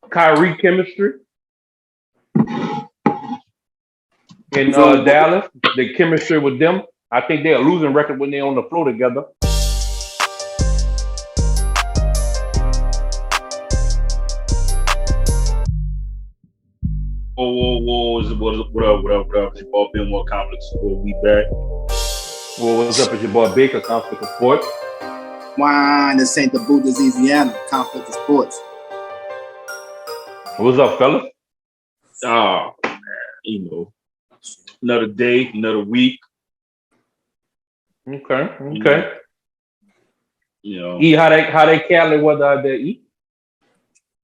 Kyrie chemistry in So Dallas. The chemistry with them. I think they're a losing record when they're on the floor together. Whoa, whoa, whoa! What up? It's your boy Benoit Complex Sport. We back. Well, what's up? It's your boy Baker, Conflict of Sports. wine, this ain't the boot, this Eazyana, conflict of sports. What's up, fellas? Ah, man, you know, another day, another week. Okay. You know, E, how they Cali weather out there, E?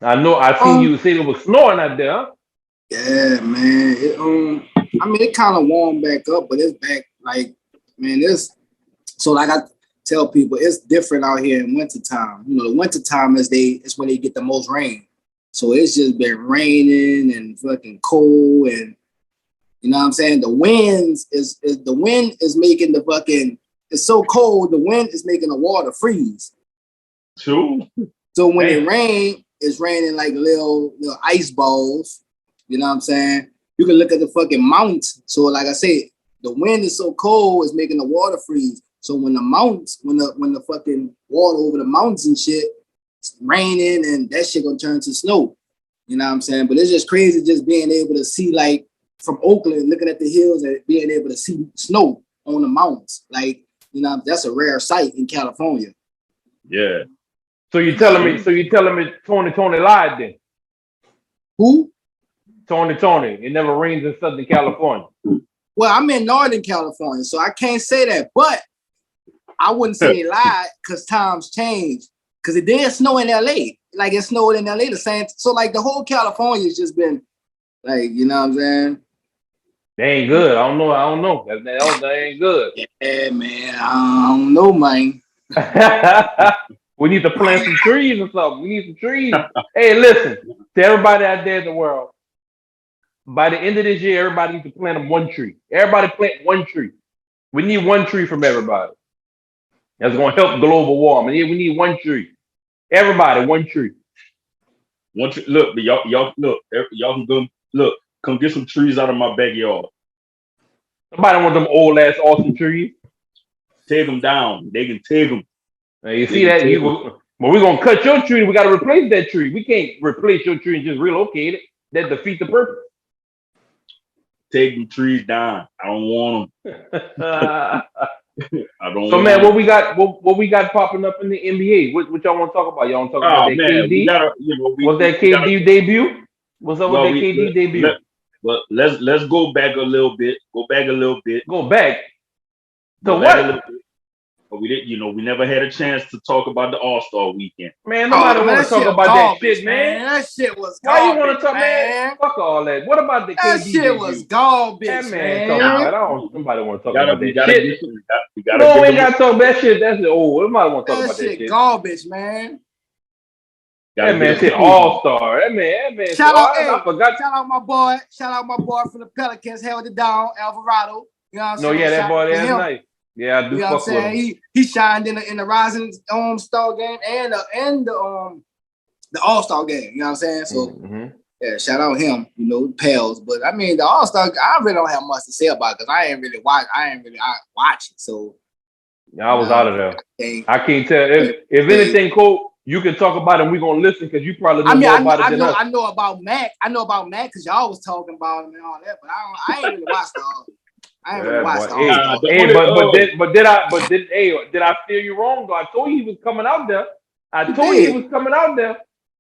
I know I seen you say it was snowing out there, huh? Yeah, man. I mean, it kind of warmed back up, but it's back like, man, so like I tell people, it's different out here in wintertime. You know, the wintertime is when they get the most rain. So it's just been raining and fucking cold, and you know what I'm saying? The wind is making the fucking, it's so cold, the wind is making the water freeze. true. So when it rains, it's raining like little ice balls. You know what I'm saying? You can look at the fucking mountains. So like I said, the wind is so cold, it's making the water freeze. So when the mountains, when the fucking water over the mountains and shit, it's raining and that shit gonna turn to snow. You know what I'm saying? But it's just crazy just being able to see, like, from Oakland, looking at the hills and being able to see snow on the mountains. Like, you know, that's a rare sight in California. Yeah. So you telling me Tony lied then? Who? Tony. It never rains in Southern California. Well, I'm in Northern California, so I can't say that. But I wouldn't say they lied because times change. Because it did snow in LA. Like it snowed in LA the same. So like the whole California's just been like, you know what I'm saying? They ain't good. I don't know. That ain't good. Yeah, man. I don't know, man. We need to plant some trees or something. We need some trees. Hey, listen, to everybody out there in the world, by the end of this year, everybody needs to plant one tree. Everybody plant one tree. We need one tree from everybody. That's going to help global warming. Yeah, we need one tree. Everybody, one tree. Look, y'all look, y'all can come get some trees out of my backyard. Somebody want them old ass awesome trees. Take them down. They can take them. Now, you see that? But we're gonna cut your tree. We gotta replace that tree. We can't replace your tree and just relocate it. That defeats the purpose. Take them trees down. I don't want them. I don't. So man, what we got popping up in the NBA? What y'all want to talk about? Y'all want to talk about that man, KD? Was that KD debut? What's up with that KD debut? Let's go back a little bit. Go back. So what? But we didn't, we never had a chance to talk about the All-Star weekend. Man, nobody want to talk about that shit, man. That shit was garbage. Why you want to talk, man? Fuck all that. What about the KD That shit debut? was garbage, That man. Somebody want to talk about that shit. We ain't got to talk that shit. That's old. Nobody want to talk about that shit. Garbage, man. That man said All-Star. That man. Shout out, I forgot. Shout out my boy. Shout out my boy from the Pelicans. Held it down, Alvarado. You know what I'm saying? No, yeah, that boy, that's nice. Yeah, I do. You know what I'm saying? He shined in the Rising Star game and the All-Star game. You know what I'm saying? So yeah, shout out him. You know, pals. But I mean, the All-Star, I really don't have much to say about it because I ain't really watch it. So yeah, I was out of there. I can't tell if anything, Cole. You can talk about it and we're gonna listen because you probably know more about it than us. I know about Mac. because y'all was talking about him and all that, but I ain't really watched the I ain't really watched the All-Star. Did I steer you wrong though? I told you he was coming out there.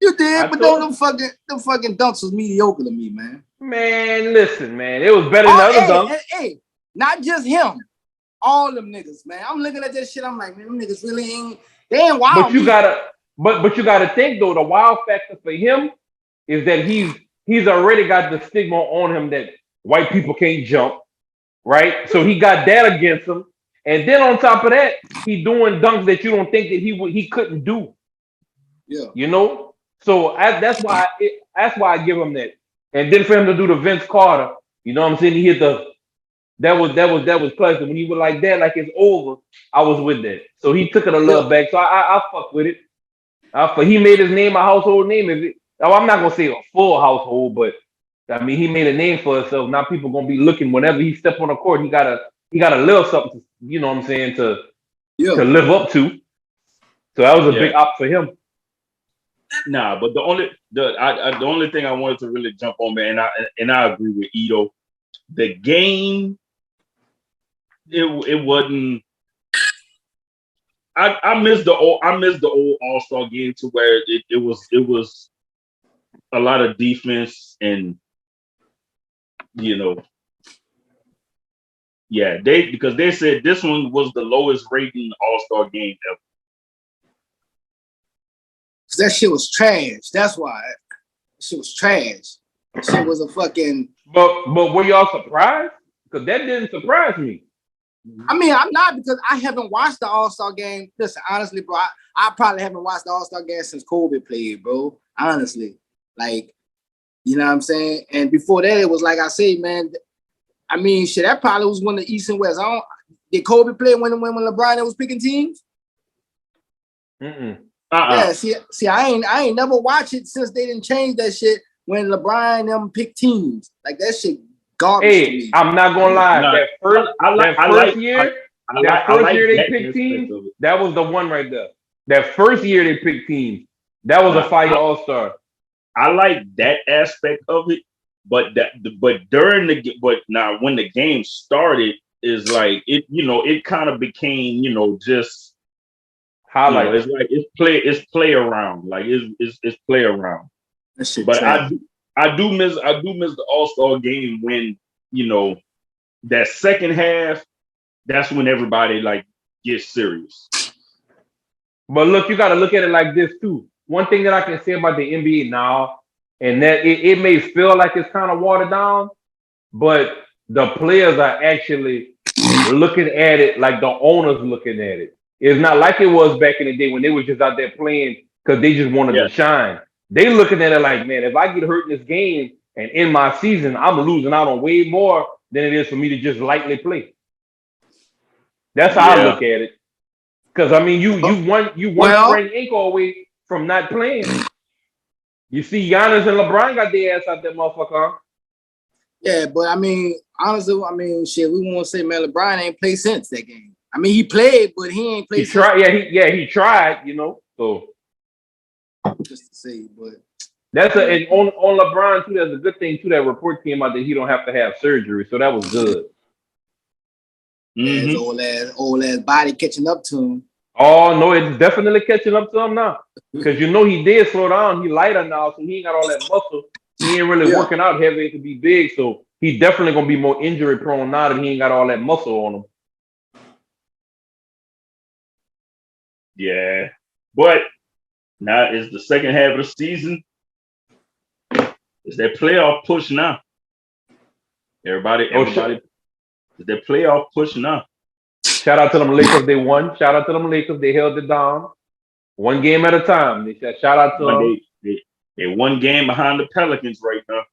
You did, but them fucking dunks was mediocre to me, man. Man, listen, man. It was better than the other dunks. Hey, not just him. All them niggas, man. I'm looking at this shit, I'm like, man, them niggas really ain't wild. But you gotta think though, the wild factor for him is that he's already got the stigma on him that white people can't jump, right? So he got that against him, and then on top of that, he doing dunks that you don't think that he couldn't do. Yeah, you know. So that's why I give him that. And then for him to do the Vince Carter, you know what I'm saying? He hit that was pleasant when he was like that, like it's over. I was with that, so he took it a little back. So I fuck with it. He made his name a household name. Oh, I'm not gonna say a full household, but I mean he made a name for himself. Now people gonna be looking whenever he step on the court. He got a little something, you know what I'm saying, Yeah. to live up to. So that was a Yeah. big op for him. Nah, but the only thing I wanted to really jump on, man, and I agree with Ito. The game, it wasn't. I missed the old All-Star game to where it was a lot of defense and because they said this one was the lowest rating All-Star game ever. That shit was trash. That's why. Shit was trash. Shit was a fucking. But were y'all surprised? Because that didn't surprise me. I mean, I'm not, because I haven't watched the All-Star game. Listen, honestly, bro, I probably haven't watched the All-Star game since Kobe played, bro. Honestly. Like, you know what I'm saying? And before that, it was like I say, man, I mean, shit, that probably was when the East and West. Did Kobe play when LeBron was picking teams? Mm-mm. Yeah, see, I ain't never watched it since they didn't change that shit when LeBron and them pick teams. Like that shit garbage to me. I'm not gonna lie. That first year they picked teams, that was the one right there. That first year they picked teams, that was a fire All-Star. I like that aspect of it, but now when the game started, is like it kind of became just. It's like it's play around, like it's play around. But I do miss the All-Star game when that second half. That's when everybody like gets serious. But look, you got to look at it like this too. One thing that I can say about the NBA now, and that it may feel like it's kind of watered down, but the players are actually looking at it like the owners looking at it. It's not like it was back in the day when they were just out there playing because they just wanted to shine. They looking at it like, man, if I get hurt in this game and in my season, I'm losing out on way more than it is for me to just lightly play. That's how I look at it. Because I mean, you one sprained ankle away from not playing. You see, Giannis and LeBron got their ass out that motherfucker. Yeah, but I mean, honestly, shit, we won't say, man, LeBron ain't played since that game. I mean, he played, but he ain't played. He tried, he tried, So just to say, but that's and on LeBron too. There's a good thing too. That report came out that he don't have to have surgery, so that was good. His old ass body catching up to him. Oh no, it's definitely catching up to him now. Because he did slow down. He lighter now, so he ain't got all that muscle. He ain't really working out heavy to be big, so he definitely gonna be more injury prone now that he ain't got all that muscle on him. Yeah, but now it's the second half of the season. It's that playoff push now. Everybody, it's that playoff push now. Shout out to them Lakers, they won. Shout out to them Lakers, they held it down. One game at a time. They said shout out to them. They one game behind the Pelicans right now.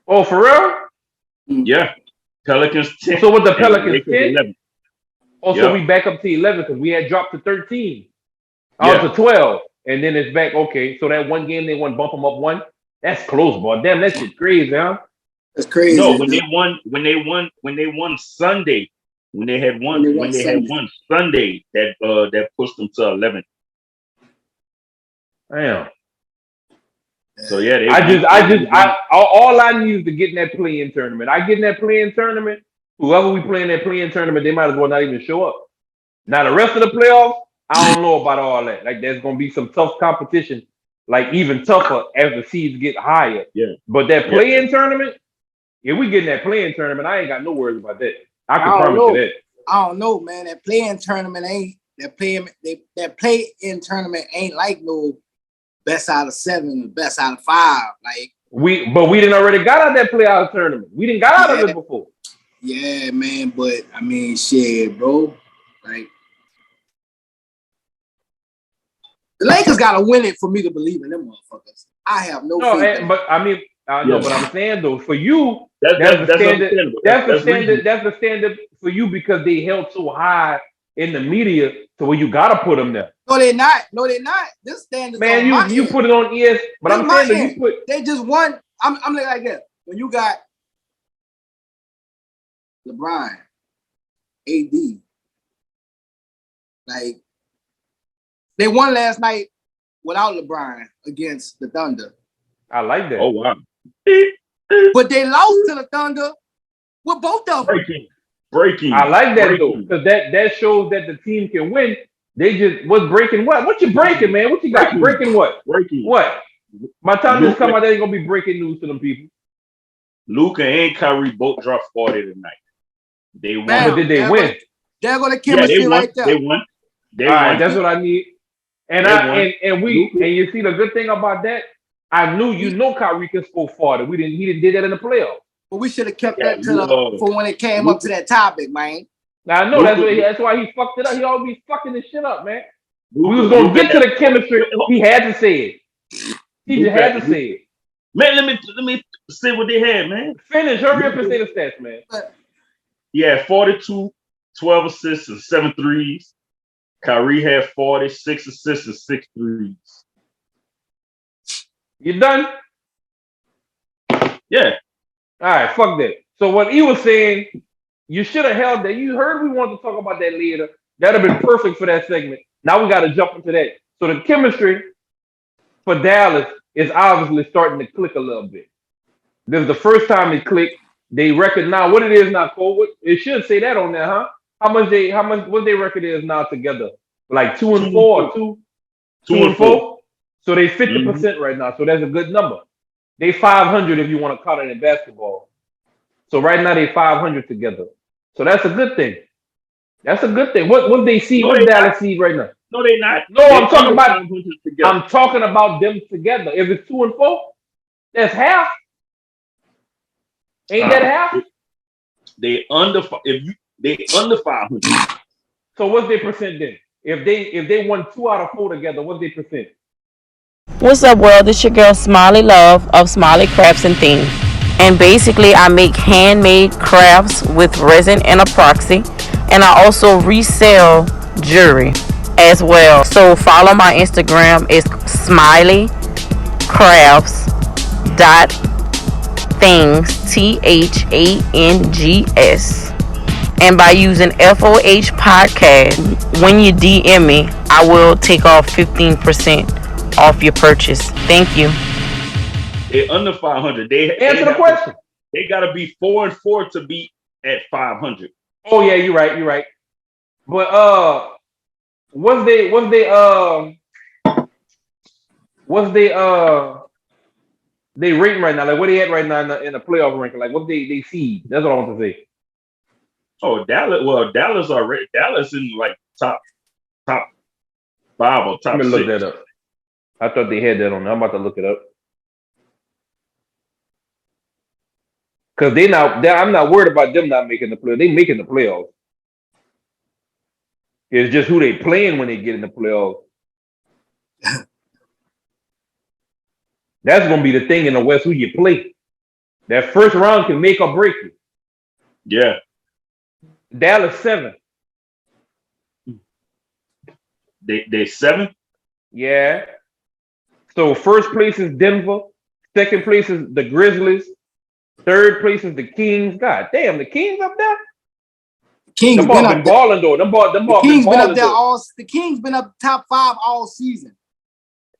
Oh, for real? Yeah. Pelicans 10. So with the Pelicans 10? 11. So we back up to 11 because we had dropped to 13. To 12. And then it's back. Okay. So that one game they won, bump them up one. That's close, boy. Damn, that shit crazy, huh? That's crazy. No, when they won Sunday, when they had won Sunday, that pushed them to 11. Damn. So yeah, all I need is to get in that play-in tournament. I get in that play-in tournament. Whoever we play in that play-in tournament, they might as well not even show up. Now the rest of the playoffs, I don't know about all that. Like there's gonna be some tough competition, like even tougher as the seeds get higher. Yeah. But that play-in tournament, if we get in that play-in tournament, I ain't got no worries about that. I can promise you that. I don't know, man. That play-in tournament play-in tournament ain't like no best out of 7 or best out of 5. Like we didn't already got out of that playoff tournament. We didn't got out of it before. Yeah, man. But I mean, shit, bro. Like the Lakers gotta win it for me to believe in them motherfuckers. I have no faith. But I mean, I know, but I'm saying though, for you, that's the standard. That's the standard for you because they held so high in the media to where you gotta put them there. No, they're not. No, they're not. This standard. Man, you put it on ES, but I'm saying that you put. They just won. I'm like that. When you got LeBron, AD, like they won last night without LeBron against the Thunder. I like that. Oh wow! But they lost to the Thunder with both of them. Breaking. I like that though, because that shows that the team can win. They just what's breaking what? What you breaking, man? What you got? Breaking what? Breaking what? By the time this come out, there ain't gonna be breaking news to them people. Luka and Kyrie both dropped 40 tonight. They won. But did they win? They're gonna chemistry right there. They won. All right, that's what I need. And you see the good thing about that. I knew Kyrie could score 40. He didn't did that in the playoffs. But we should have kept that for when it came up to that topic, man. Now I know that's why he fucked it up. He always be fucking this shit up, man. We was gonna get to the chemistry. He had to say it. He just had to say it. Man, let me say what they had, man. Finish. Hurry up and say the stats, man. Yeah, 42, 12 assists and 7 threes. Kyrie had 46 assists and 6 threes. You done? Yeah. All right, fuck that. So what he was saying, you should have held that. You heard we wanted to talk about that later. That'd have been perfect for that segment. Now we got to jump into that. So the chemistry for Dallas is obviously starting to click a little bit. This is the first time it clicked. They record now what it is now, Cole. It should say that on there, huh? What their record is now together? Like 2-4 or 2-4? So they 50% right now. So that's a good number. They 500 if you want to count it in basketball. So right now they 500 together. So that's a good thing. That's a good thing. What they see? What Dallas see right now? No, they not. No, I'm talking about. I'm talking about them together. If it's 2-4, that's half. Ain't that half? They under 500. So what's their percent then? If they won 2 out of 4 together, what's their percent? What's up, world? It's your girl Smiley Love of Smiley Crafts and Things. And basically, I make handmade crafts with resin and epoxy. And I also resell jewelry as well. So follow my Instagram. It's smileycrafts.things, THANGS. And by using FOH podcast, when you DM me, I will take off 15% off your purchase. Thank you. They're under 500. Answer the question. They gotta be 4-4 to be at 500. Oh yeah, you're right. But what's they rating right now? Like what they at right now in the playoff ranking? Like what they seed? That's what I want to say. Oh, Dallas. Well, Dallas already. Dallas in like top 5 or top 6. Let me look that up. I thought they had that on there. I'm about to look it up. Because I'm not worried about them not making the playoffs. They making the playoffs. It's just who they playing when they get in the playoffs. That's gonna be the thing in the West, who you play. That first round can make or break you. Yeah. Dallas 7. They 7? Yeah. So first place is Denver. Second place is the Grizzlies. Third place is the Kings. God damn, the Kings up there? Kings been up balling though. The Kings been up there all. The Kings been up top 5 all season.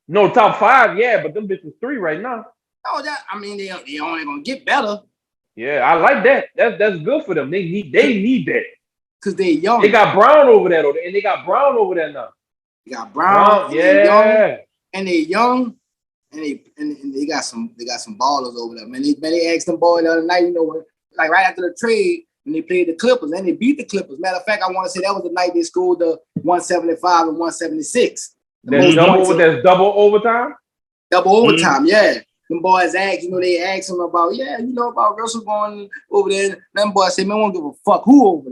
No, top 5, yeah, but them bitches 3 right now. Oh, they only gonna get better. Yeah, I like that. That's good for them. They need that. Cause they young. They got Brown over there though, and they got Brown over there now. They got Brown, yeah. And they young, and they got some ballers over there. Man, they asked them boys the other night, you know what? Like right after the trade, when they played the Clippers, and they beat the Clippers. Matter of fact, I want to say that was the night they scored the 175 and 176. That's double overtime? Double overtime, yeah. Them boys asked, they asked him about, about Russell going over there. Them boys say, man, I don't give a fuck who over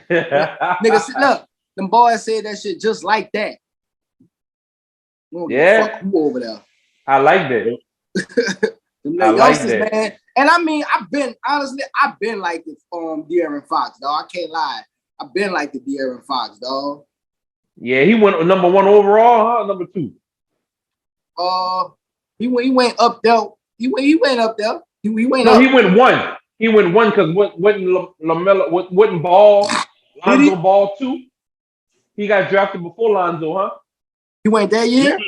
there. Nigga, look, them boys said that shit just like that. Yeah. Fuck who over there. I like that. I like that, man. And I mean, I've been like this De'Aaron Fox, though. I can't lie. I've been like the De'Aaron Fox, dog. Yeah, he went number 1 overall, huh? Number 2. He went up there. He went up there. He went no, up. he went 1. He went 1 because wouldn't Ball, Lonzo Ball 2. He got drafted before Lonzo, huh? He went that year.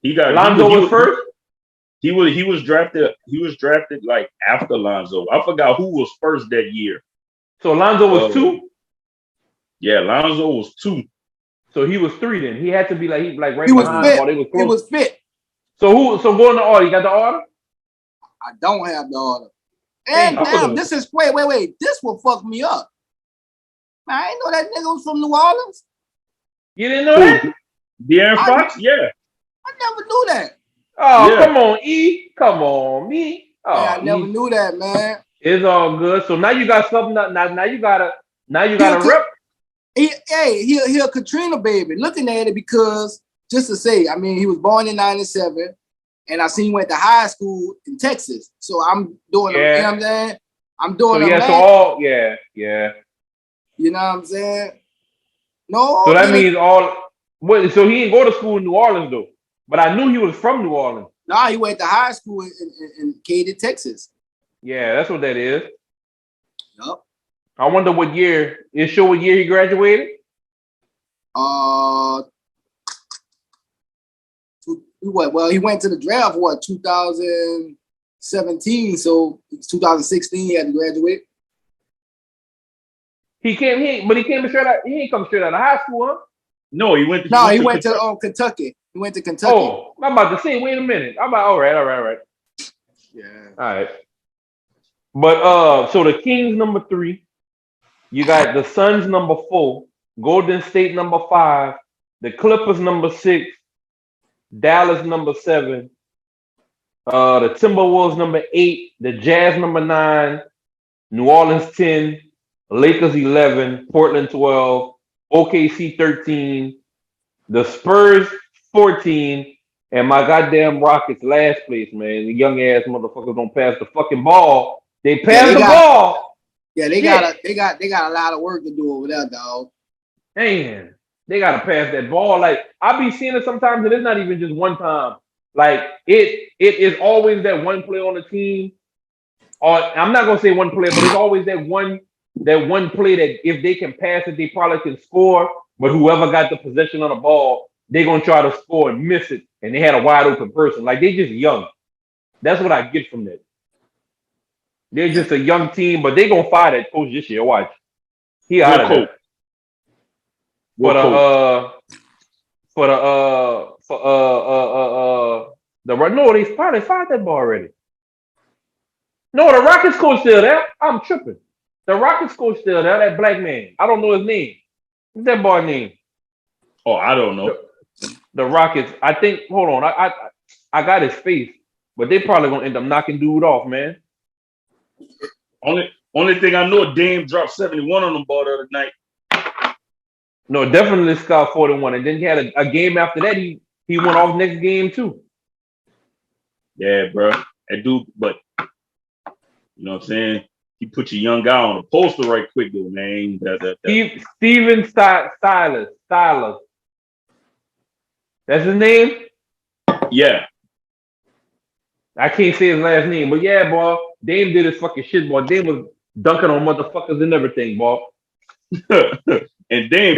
Lonzo was first. He was drafted. He was drafted like after Lonzo. I forgot who was first that year. So Lonzo was 2. Yeah, Lonzo was 2. So he was 3 then. He had to be right behind while they was close. He was fit. So go in the order. You got the order? I don't have the order. And damn, this is wait. This will fuck me up. Man, I didn't know that nigga was from New Orleans. You didn't know that? De'Aaron Fox? Yeah. I never knew that. Oh, yeah. Come on, E. Come on, me. Oh, I never knew that, man. It's all good. So now you got something. Now you gotta rep. He a Katrina baby. Looking at it because just to say, I mean, he was born in '97, and I seen he went to high school in Texas. So I'm doing, you know what I'm saying? I'm doing You know what I'm saying? No. So that means so he didn't go to school in New Orleans though. But I knew he was from New Orleans. Nah, he went to high school in Katy, Texas. Yeah, that's what that is. Yep. I wonder what year. It show what year he graduated? Well, he went to the draft, 2017. So 2016 he had to graduate. He ain't come straight out of high school, huh? No, he went to Kentucky. He went to Kentucky. Oh, I'm about to say, wait a minute. I'm about all right. Yeah. All right. But so the Kings number 3, you got the Suns number 4, Golden State number 5, the Clippers number 6, Dallas number 7, the Timberwolves number 8, the Jazz number 9, New Orleans 10, Lakers 11, Portland 12, OKC 13, the Spurs 14, and my goddamn Rockets last place, man. The young ass motherfuckers don't pass the fucking ball. They pass the ball. Yeah, they got a lot of work to do over there, dog. Man, they gotta pass that ball. Like I be seeing it sometimes, and it's not even just one time. Like it is always that one player on the team. Or I'm not gonna say one player, but it's always that one play that if they can pass it, they probably can score. But whoever got the possession on the ball, they're gonna try to score and miss it. And they had a wide open person. Like they just young. That's what I get from that. They're just a young team, but they gonna fire that coach this year. Watch. He out of it. They probably fired that ball already. No, the Rockets coach still there. I'm tripping. The Rockets coach still there. That black man. I don't know his name. What's that boy name? Oh, I don't know. The Rockets. I think. Hold on. I got his face, but they probably gonna end up knocking dude off, man. Only thing I know, Dame dropped 71 on the ball the other night. No, definitely scored 41, and then he had a game after that. He went off next game too. Yeah, bro. That dude, but you know what I'm saying? He put your young guy on a poster right quick, though, man. Steven Stylus. That's his name? Yeah. I can't say his last name, but yeah, boy. Dame did his fucking shit, boy. Dame was dunking on motherfuckers and everything, boy. And Dame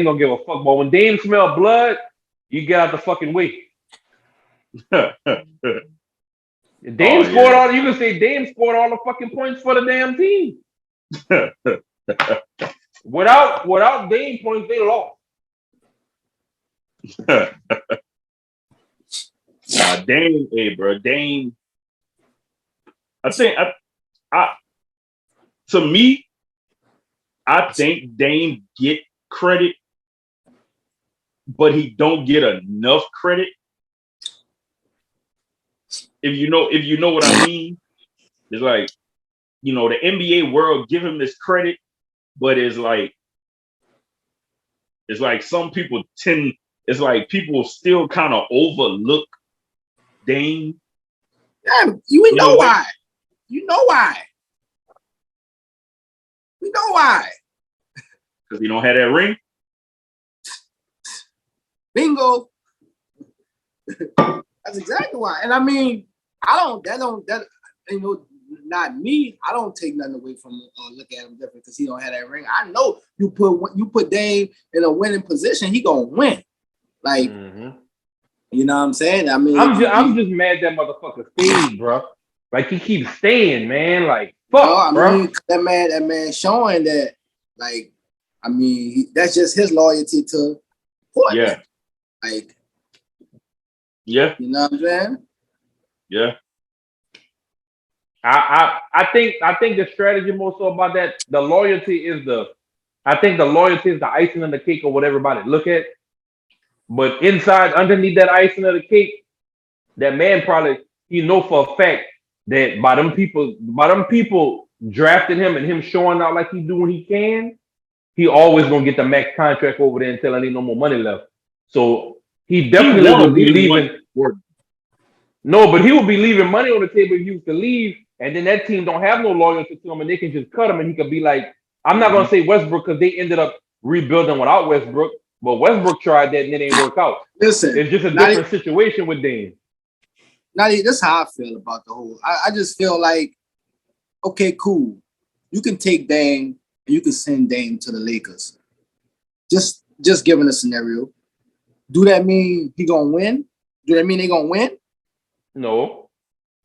don't give a fuck, boy. When Dame smell blood, you get out the fucking way. Dame scored all. You can say Dame scored all the fucking points for the damn team. Without Dame points, they lost. Dame, hey, bro, Dame. I think to me, I think Dame get credit, but he don't get enough credit. If you know what I mean, it's like, the NBA world give him this credit, but it's like some people it's like people still kind of overlook Dame. Yeah, you know why. You know why. We know why. Because he don't have that ring. Bingo. That's exactly why. And I mean, that you know, not me. I don't take nothing away from him or look at him different because he don't have that ring. I know you put Dame in a winning position, he gonna win. Like, you know what I'm saying? I mean, I'm just mad that motherfucker stayed, bro. Like he keeps staying, man. Like fuck, bro. That man showing that, like, I mean, that's just his loyalty to Portland. Yeah. Like, yeah, you know what I'm saying? Yeah. I think the strategy more so about that. The loyalty is the icing on the cake of what everybody look at. But inside, underneath that icing of the cake, that man probably he know for a fact that by them people drafting him and him showing out like he do when he can, he always gonna get the max contract over there until there ain't no more money left. So he definitely will be leaving. No, but he will be leaving money on the table if he was to leave, and then that team don't have no loyalty to him, and they can just cut him, and he could be like, I'm not gonna say Westbrook because they ended up rebuilding without Westbrook, but Westbrook tried that and it ain't work out. Listen, it's just a different situation with Dame. This is how I feel about the whole. I just feel like, okay, cool, you can take Dame and you can send Dame to the Lakers. Just given a scenario, do that mean he gonna win? Do that mean they gonna win? No.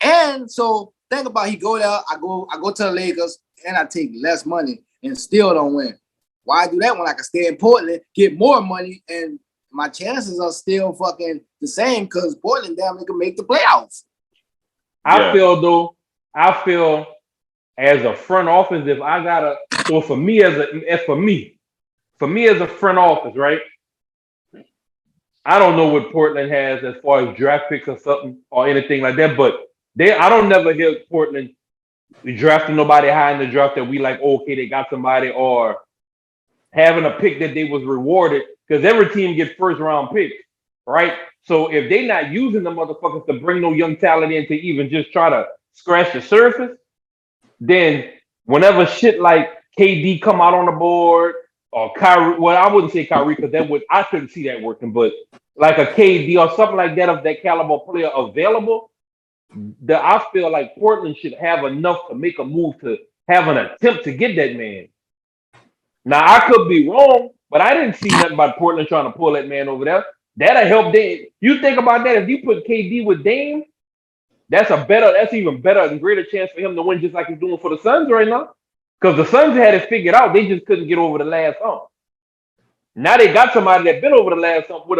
And so think about he go there, I go to the Lakers and I take less money and still don't win. Why do that when I can stay in Portland, get more money, and my chances are still fucking the same because Portland damn they can make the playoffs. I feel as a front office, if I gotta for me as a front office, right? I don't know what Portland has as far as draft picks or something or anything like that, but I don't never hear Portland drafting nobody high in the draft that we like, okay, they got somebody, or having a pick that they was rewarded, because every team gets first round picks, right? So if they not using the motherfuckers to bring no young talent in to even just try to scratch the surface, then whenever shit like KD come out on the board, or Kyrie, well, I wouldn't say Kyrie because I couldn't see that working, but like a KD or something like that of that caliber player available, I feel like Portland should have enough to make a move to have an attempt to get that man. Now I could be wrong, but I didn't see nothing about Portland trying to pull that man over there. That'll help Dame. You think about that, if you put KD with Dame, that's even better and greater chance for him to win, just like he's doing for the Suns right now. Because the Suns had it figured out, they just couldn't get over the last hump. Now they got somebody that's been over the last hump with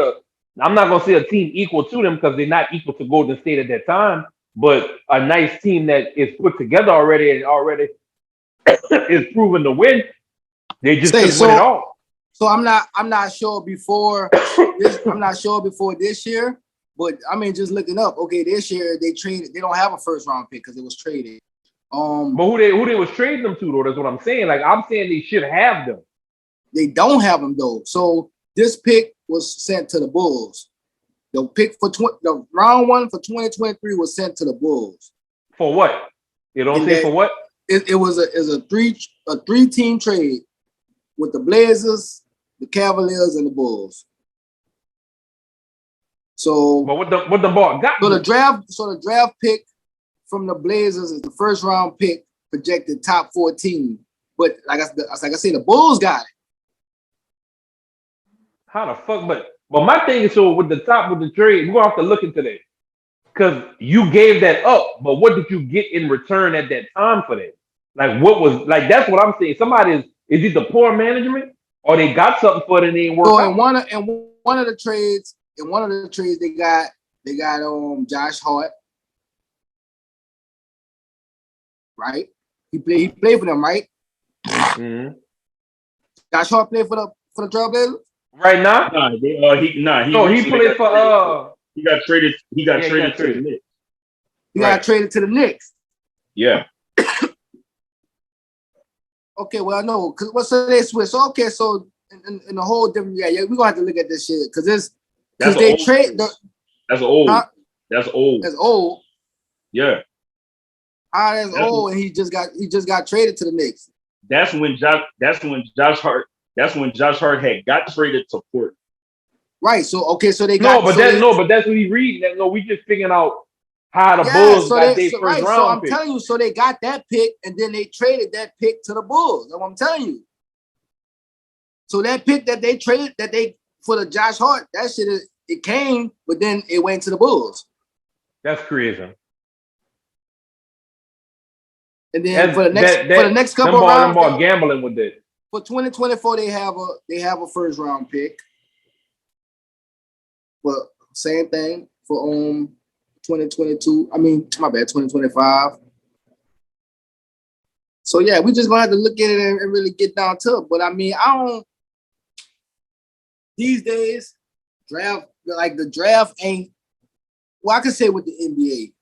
I'm not gonna say a team equal to them because they're not equal to Golden State at that time, but a nice team that is put together already and already is proven to win. They just couldn't win it all. So I'm not sure before this year, but I mean just looking up. Okay, this year they don't have a first round pick because it was traded. But who they was trading them to though? That's what I'm saying. Like I'm saying they should have them. They don't have them though. So this pick was sent to the Bulls. The pick for the round one for 2023 was sent to the Bulls. For what? You don't say for what? It was a three-team trade with the Blazers, the Cavaliers, and the Bulls. So, but what the ball got? So the draft pick from the Blazers is the first round pick, projected top 14. But like I said, the Bulls got it. How the fuck? But my thing is, so with the trade, we're gonna have to look into that. Because you gave that up, but what did you get in return at that time for that? Like what was like that's what I'm saying. Somebody is either poor management or they got something for it and they ain't working. So in one of the trades they got Josh Hart. Right? He played for them, right? Mm-hmm. Josh Hart played for the Trailblazers? Right now? He played for he got traded. He got traded to the Knicks. He got traded to the Knicks. Yeah. Okay, well, no, because what's they switch? So, okay, so in the whole different, we're gonna have to look at this shit because they trade. That's old. Huh? That's old. That's old. Yeah. That's old, and he just got traded to the Knicks. That's when Josh Hart had got traded to Portland. Right. So they got but that's what he reading. No, we just figuring out how the Bulls got their first round So I'm pick. telling you, so they got that pick and then they traded that pick to the Bulls. That's what I'm telling you. So that pick that they traded for the Josh Hart, that shit it came, but then it went to the Bulls. That's crazy. And then for the next couple of rounds, them gambling with it. For 2024, they have a first round pick. But same thing for 2022. I mean, my bad, 2025. So yeah, we just gonna have to look at it and really get down to it. But I mean, these days, the draft ain't. Well, I can say with the NBA,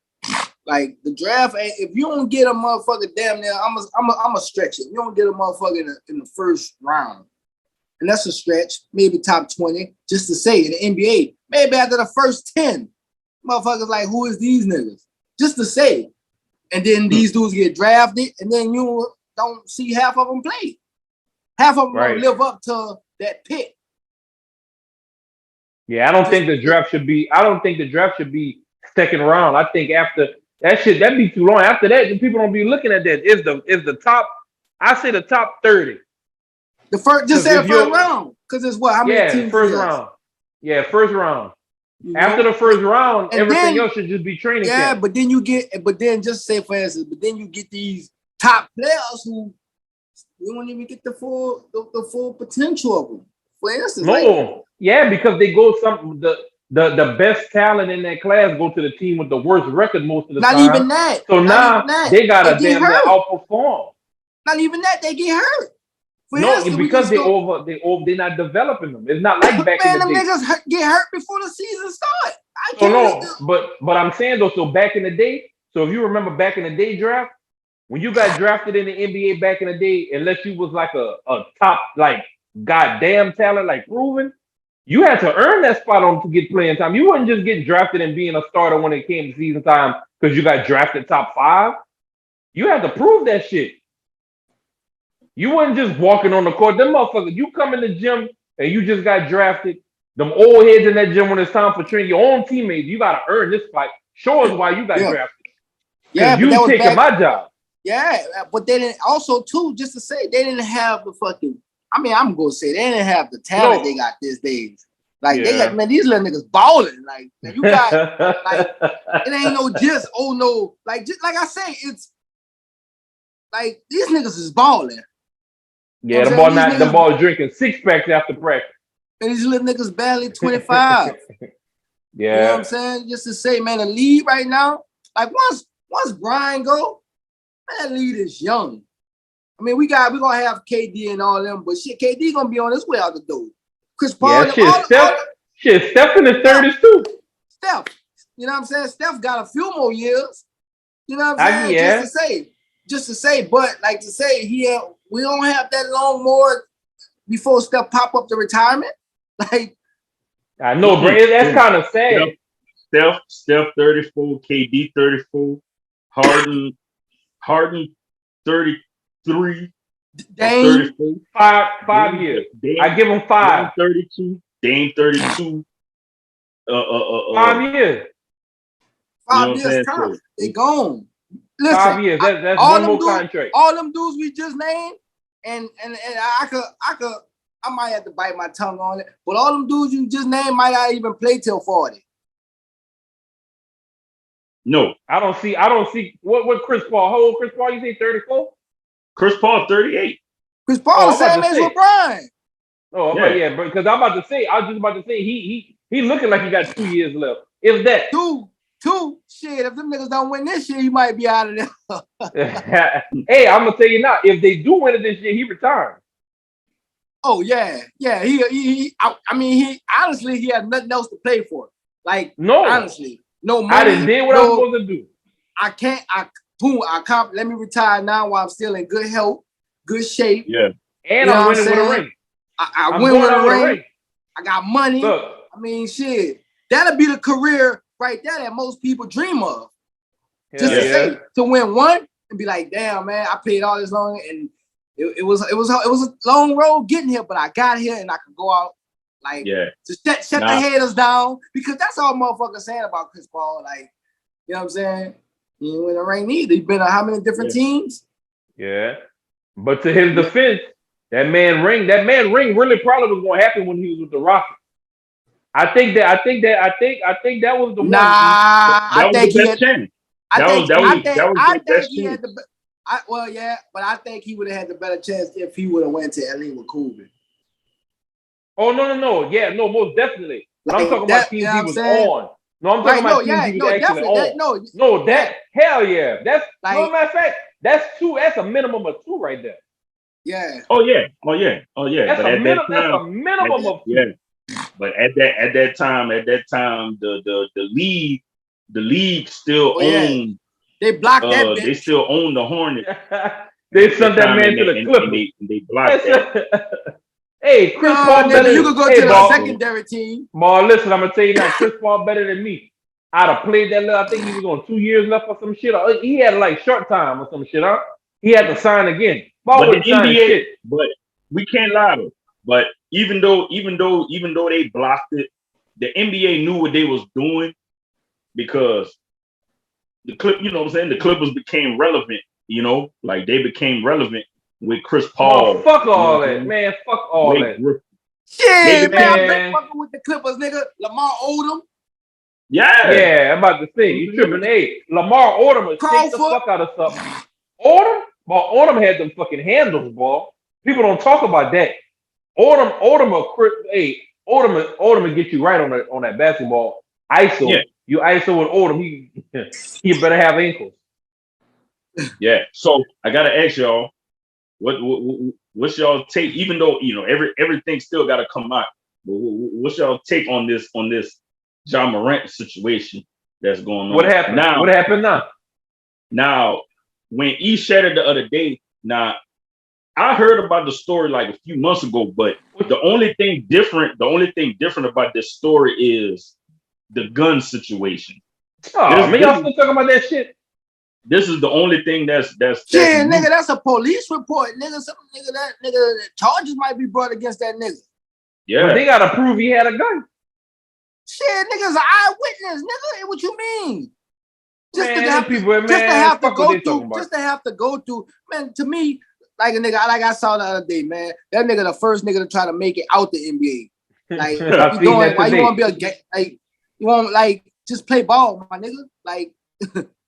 like the draft ain't. If you don't get a motherfucker damn near, I'm a stretch it. You don't get a motherfucker in the first round, and that's a stretch. Maybe top 20, just to say in the NBA. Maybe after the first 10, motherfuckers like, who is these niggas? Just to say. And then these dudes get drafted, and then you don't see half of them play. Half of them don't live up to that pick. Yeah, I don't think the draft should be second round. I think after that'd be too long. After that, the people don't be looking at that. Is the top, I say the top 30. The first round. Because it's what? How many teams? First round. Yeah, first round. After the first round, and everything else should just be training. Yeah, camp. but then just say for instance, you get these top players who you don't even get the full potential of them. For instance, because they go the best talent in that class go to the team with the worst record most of the time. Not even that. So now they gotta damn near outperform. Not even that, they get hurt. Because they're not developing them. It's not like back in the day. Man, them niggas get hurt before the season starts. But I'm saying though, so back in the day, so if you remember back in the day draft, when you got drafted in the NBA back in the day, unless you was like a top like goddamn talent like proven, you had to earn that spot on to get playing time. You wouldn't just get drafted and being a starter when it came to season time because you got drafted top 5. You had to prove that shit. You wasn't just walking on the court. Them motherfuckers, you come in the gym and you just got drafted. Them old heads in that gym when it's time for training, your own teammates, you got to earn this fight. Show us why you got drafted. Yeah, you taking my job. Yeah, but they didn't also, too, just to say, they didn't have the fucking, I mean, I'm going to say, they didn't have the talent they got these days. Like, they got, man, these little niggas balling. Like, you got, like, it ain't no just, like, just like I say, it's, like, these niggas is balling. Yeah, the ball drinking 6-packs after practice. And these little niggas barely 25. Yeah. You know what I'm saying? Just to say, man, the lead right now, like once Brian go, man, that lead is young. I mean, we're gonna have KD and all them, but shit, KD gonna be on his way out the door. Chris Paul, Steph in his 30s too. Steph, you know what I'm saying? Steph got a few more years. You know what I'm saying? Just to say, but like to say, we don't have that long more before Steph pop up the retirement. Like, I know, bro. That's kind of sad. Steph 34, KD 34, Harden 33, Dame 34. 5 years. I give him 5. Dame 32. 5 years. 5 years time. They gone. Listen, 5 years. That's one more contract. All them dudes we just named, and I might have to bite my tongue on it, but all them dudes you just named might not even play till 40. No, I don't see what Chris Paul. How old Chris Paul? You say 34? Chris Paul 38. Chris Paul the same age with Brian. Oh, yeah, because I was just about to say he looking like he got 2 years left. If that two shit, if them niggas don't win this year, he might be out of there. Hey, I'm gonna tell you now, if they do win it this year, he retired. Oh yeah. He honestly, he had nothing else to play for. Like, honestly, no money. I done did what I was supposed to do. I can't. Let me retire now while I'm still in good health, good shape. Yeah, and I'm winning with a ring. I win with a ring. I got money. Look, I mean, shit, that'll be the career right there that most people dream of. Just to say, to win one and be like, damn, man, I played all this long and it was a long road getting here, but I got here and I could go out to shut the haters down, because that's all motherfuckers saying about Chris Paul. Like, you know what I'm saying? He ain't win a ring either. He's been on how many different teams? Yeah. But to his defense, that man ring really probably was gonna happen when he was with the Rockets. I think that was the one. I think he had chance. But I think he would have had the better chance if he would have went to LA with Kobe. Oh no, yeah, no, most definitely. But I'm talking about teams he was on. No, I'm talking about teams he was actually on. Hell yeah. That's no matter of fact, that's a minimum of 2 right there. Yeah. Oh yeah. That's a minimum of 2. Yeah. But at that time, the league still owned. They blocked that bitch. They still own the Hornets. They sent that man to the Clippers. They blocked that. Hey, Chris Paul better. You could go to the secondary team. Ball, listen, I'm gonna tell you now, Chris Paul better than me. I'd have played that little. I think he was on 2 years left or some shit. He had like short time or some shit, huh? He had to sign again. Ball but the NBA, but we can't lie to. But even though they blocked it, the NBA knew what they was doing, because the Clippers became relevant. You know, like they became relevant with Chris Paul. Oh, fuck all that, man. Fuck all that. Shit, man. I've been fucking with the Clippers, nigga. Lamar Odom. Yeah, I'm about to say, you tripping. Hey, Lamar Odom was shake the fuck out of something. Odom had them fucking handles, ball. People don't talk about that. Odom will get you right on that basketball. ISO. Yeah. You ISO with Odom, he better have ankles. Yeah. So I gotta ask y'all, what's y'all take? Even though everything still gotta come out, but what's y'all take on this Ja Morant situation that's going on? What happened now? What happened now? Now, when E shattered the other day, now I heard about the story like a few months ago, but the only thing different about this story is the gun situation. Oh man, y'all still talking about that shit? This is the only thing that's nigga, that's a police report, nigga. Charges might be brought against that nigga. Yeah, but they gotta prove he had a gun. Shit, nigga's an eyewitness, nigga. What you mean? Just to have to go through, man. To me, like a nigga, like I saw the other day, man. That nigga, the first nigga to try to make it out the NBA. Like, why you want to be a gay? Like, you want just play ball, my nigga. Like,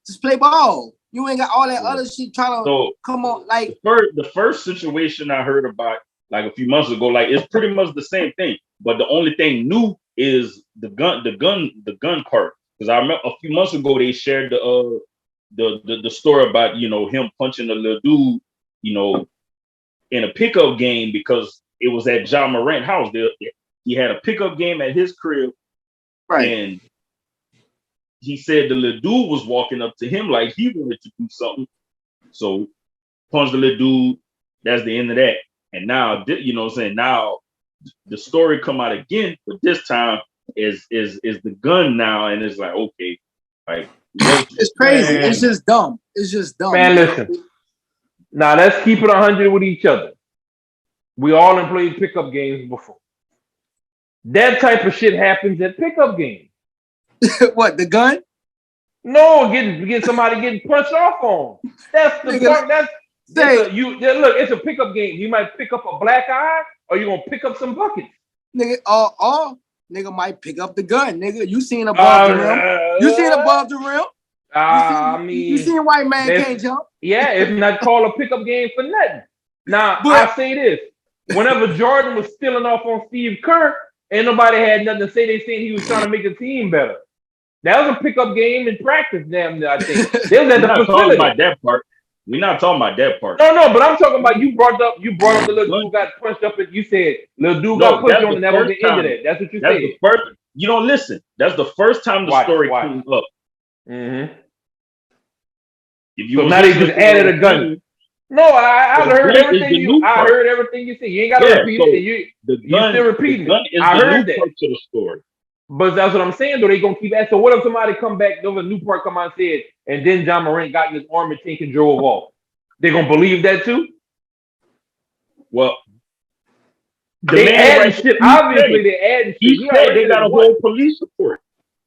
just play ball. You ain't got all that other shit trying to come on. Like the first situation I heard about like a few months ago, like it's pretty much the same thing, but the only thing new is the gun part. Because I remember a few months ago they shared the story about him punching a little dude in a pickup game because it was at Ja Morant house. He had a pickup game at his crib, right? And he said the little dude was walking up to him like he wanted to do something, so punched the little dude. That's the end of that. And now now the story come out again, but this time is the gun now, and it's like, okay, like it's crazy. Man. It's just dumb. Man, listen. Now let's keep it 100 with each other. We all played pickup games before. That type of shit happens at pickup games. What, the gun? No, get somebody getting punched off on. That's the part. It's a pickup game. You might pick up a black eye, or you gonna pick up some buckets. Nigga, nigga might pick up the gun. Nigga, you seen above the rim? You seen above the rim? You seen white man can't jump? Yeah, it's not called a pickup game for nothing. Now I say this: whenever Jordan was stealing off on Steve Kerr, ain't nobody had nothing to say. They saying he was trying to make the team better. That was a pickup game in practice, damn. I think they was at the facility. About that part. We're not talking about that part. No, but I'm talking about you brought up the little dude got punched up, and you said little dude got punched on, and that was the end of that. That's what you said. The first. You don't listen. That's the first time the story came up. Mm-hmm. So now they just added a gun. No, I heard everything I heard everything you said. You ain't got to repeat it. You're still repeating it. I heard that. To the story. But that's what I'm saying, though. They gonna keep asking. So what if somebody come back, there was a new part come out and said, and then Ja Morant got in his arm and tank and drove off? They gonna believe that too? Well, they adding shit. Obviously, they adding shit. He said they got a whole police report.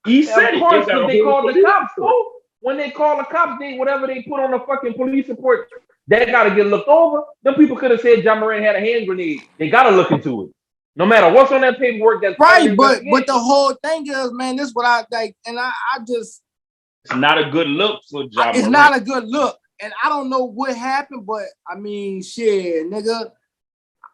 He said of course, because they called the cops. Oh, when they call the cops, whatever they put on the fucking police report, that got to get looked over. Them people could have said Ja Morant had a hand grenade. They got to look into it. No matter what's on that paperwork, that's right. But the whole thing is, man, this is what I like, and I just, it's not a good look for Ja Morant. It's not a good look, and I don't know what happened, but I mean, shit, nigga,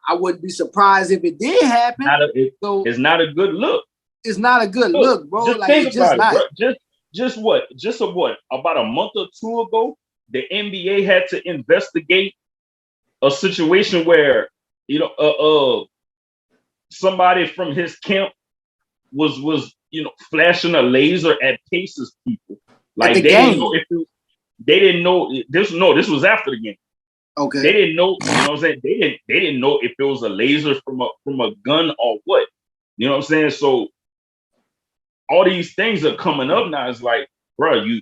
I wouldn't be surprised if it did happen. It's not a good look. It's not a good look, bro. Just like think it's about just it, not. Bro. Just about a month or two ago, the NBA had to investigate a situation where somebody from his camp was flashing a laser at Pacers people. Like they didn't know this was after the game. Okay. They didn't know, you know what I'm saying? They didn't know if it was a laser from a gun or what. You know what I'm saying? So all these things are coming up now. It's like, bro, you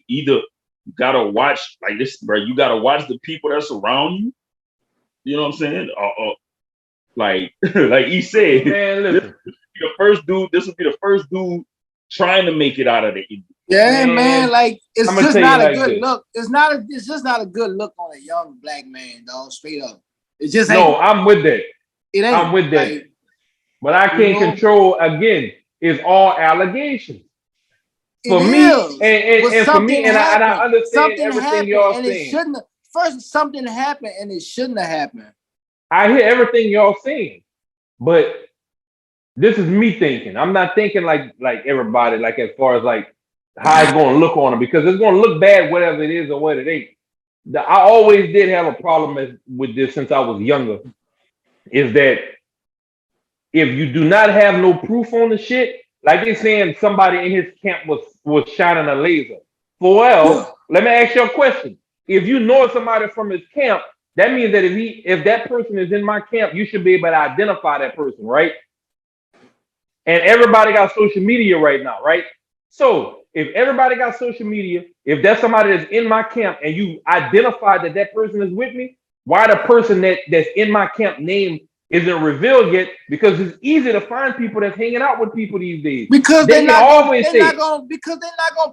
gotta watch like this, bro. You gotta watch the people that's around you. You know what I'm saying? Like he said, man, listen, this will be the first dude trying to make it out of the NBA. Yeah, man, like it's just not a good look. It's just not a good look on a young black man, dog. Straight up. It just ain't. No, I'm with that. It ain't. I'm with that. Like, but I can't control again. It's all allegations. For me, and for me, and I understand everything y'all saying. Something happened and it shouldn't have happened. I hear everything y'all saying, but this is me thinking. I'm not thinking like everybody, like as far as like how it's going to look on them, because it's going to look bad, whatever it is or what it ain't. I always did have a problem with this since I was younger, is that if you do not have no proof on the shit, like they're saying somebody in his camp was shining a laser. Let me ask you a question. If you know somebody from his camp, that means that if that person is in my camp, you should be able to identify that person, right? And everybody got social media right now, right? So if everybody got social media, if that's somebody that's in my camp and you identify that person is with me, why the person that's in my camp name isn't revealed yet? Because it's easy to find people that's hanging out with people these days. Because they're not gonna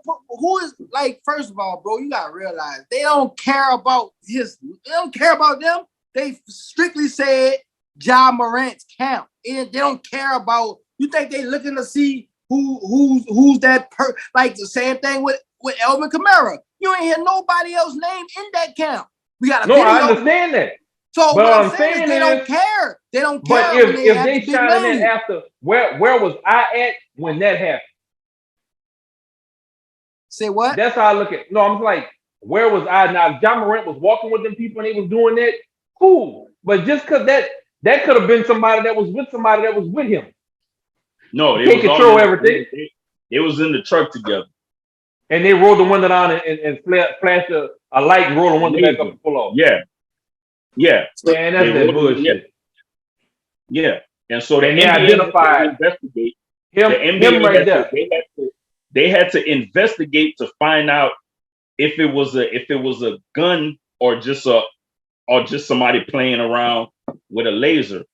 put who is like, first of all, bro, you gotta realize they don't care about them. They strictly said Ja Morant's camp. And they don't care about, you think they looking to see who's that like the same thing with Elvin Kamara. You ain't hear nobody else name in that camp. We got a video. I understand that. So but what I'm saying is they don't care. They don't care. But if they shining that after, where was I at when that happened? Say what? That's how I look at it. No, I'm like, where was I? Now, if Ja Morant was walking with them people and they was doing that, cool. But just because that could have been somebody that was with somebody that was with him. No, they can't control everything. They was in the truck together. And they rolled the window down and flashed a light and rolled the window back up and pull off. Yeah. Yeah. Man, that's that bullshit. Yeah. And so they identified him right there. They had to investigate to find out if it was a gun or just somebody playing around with a laser.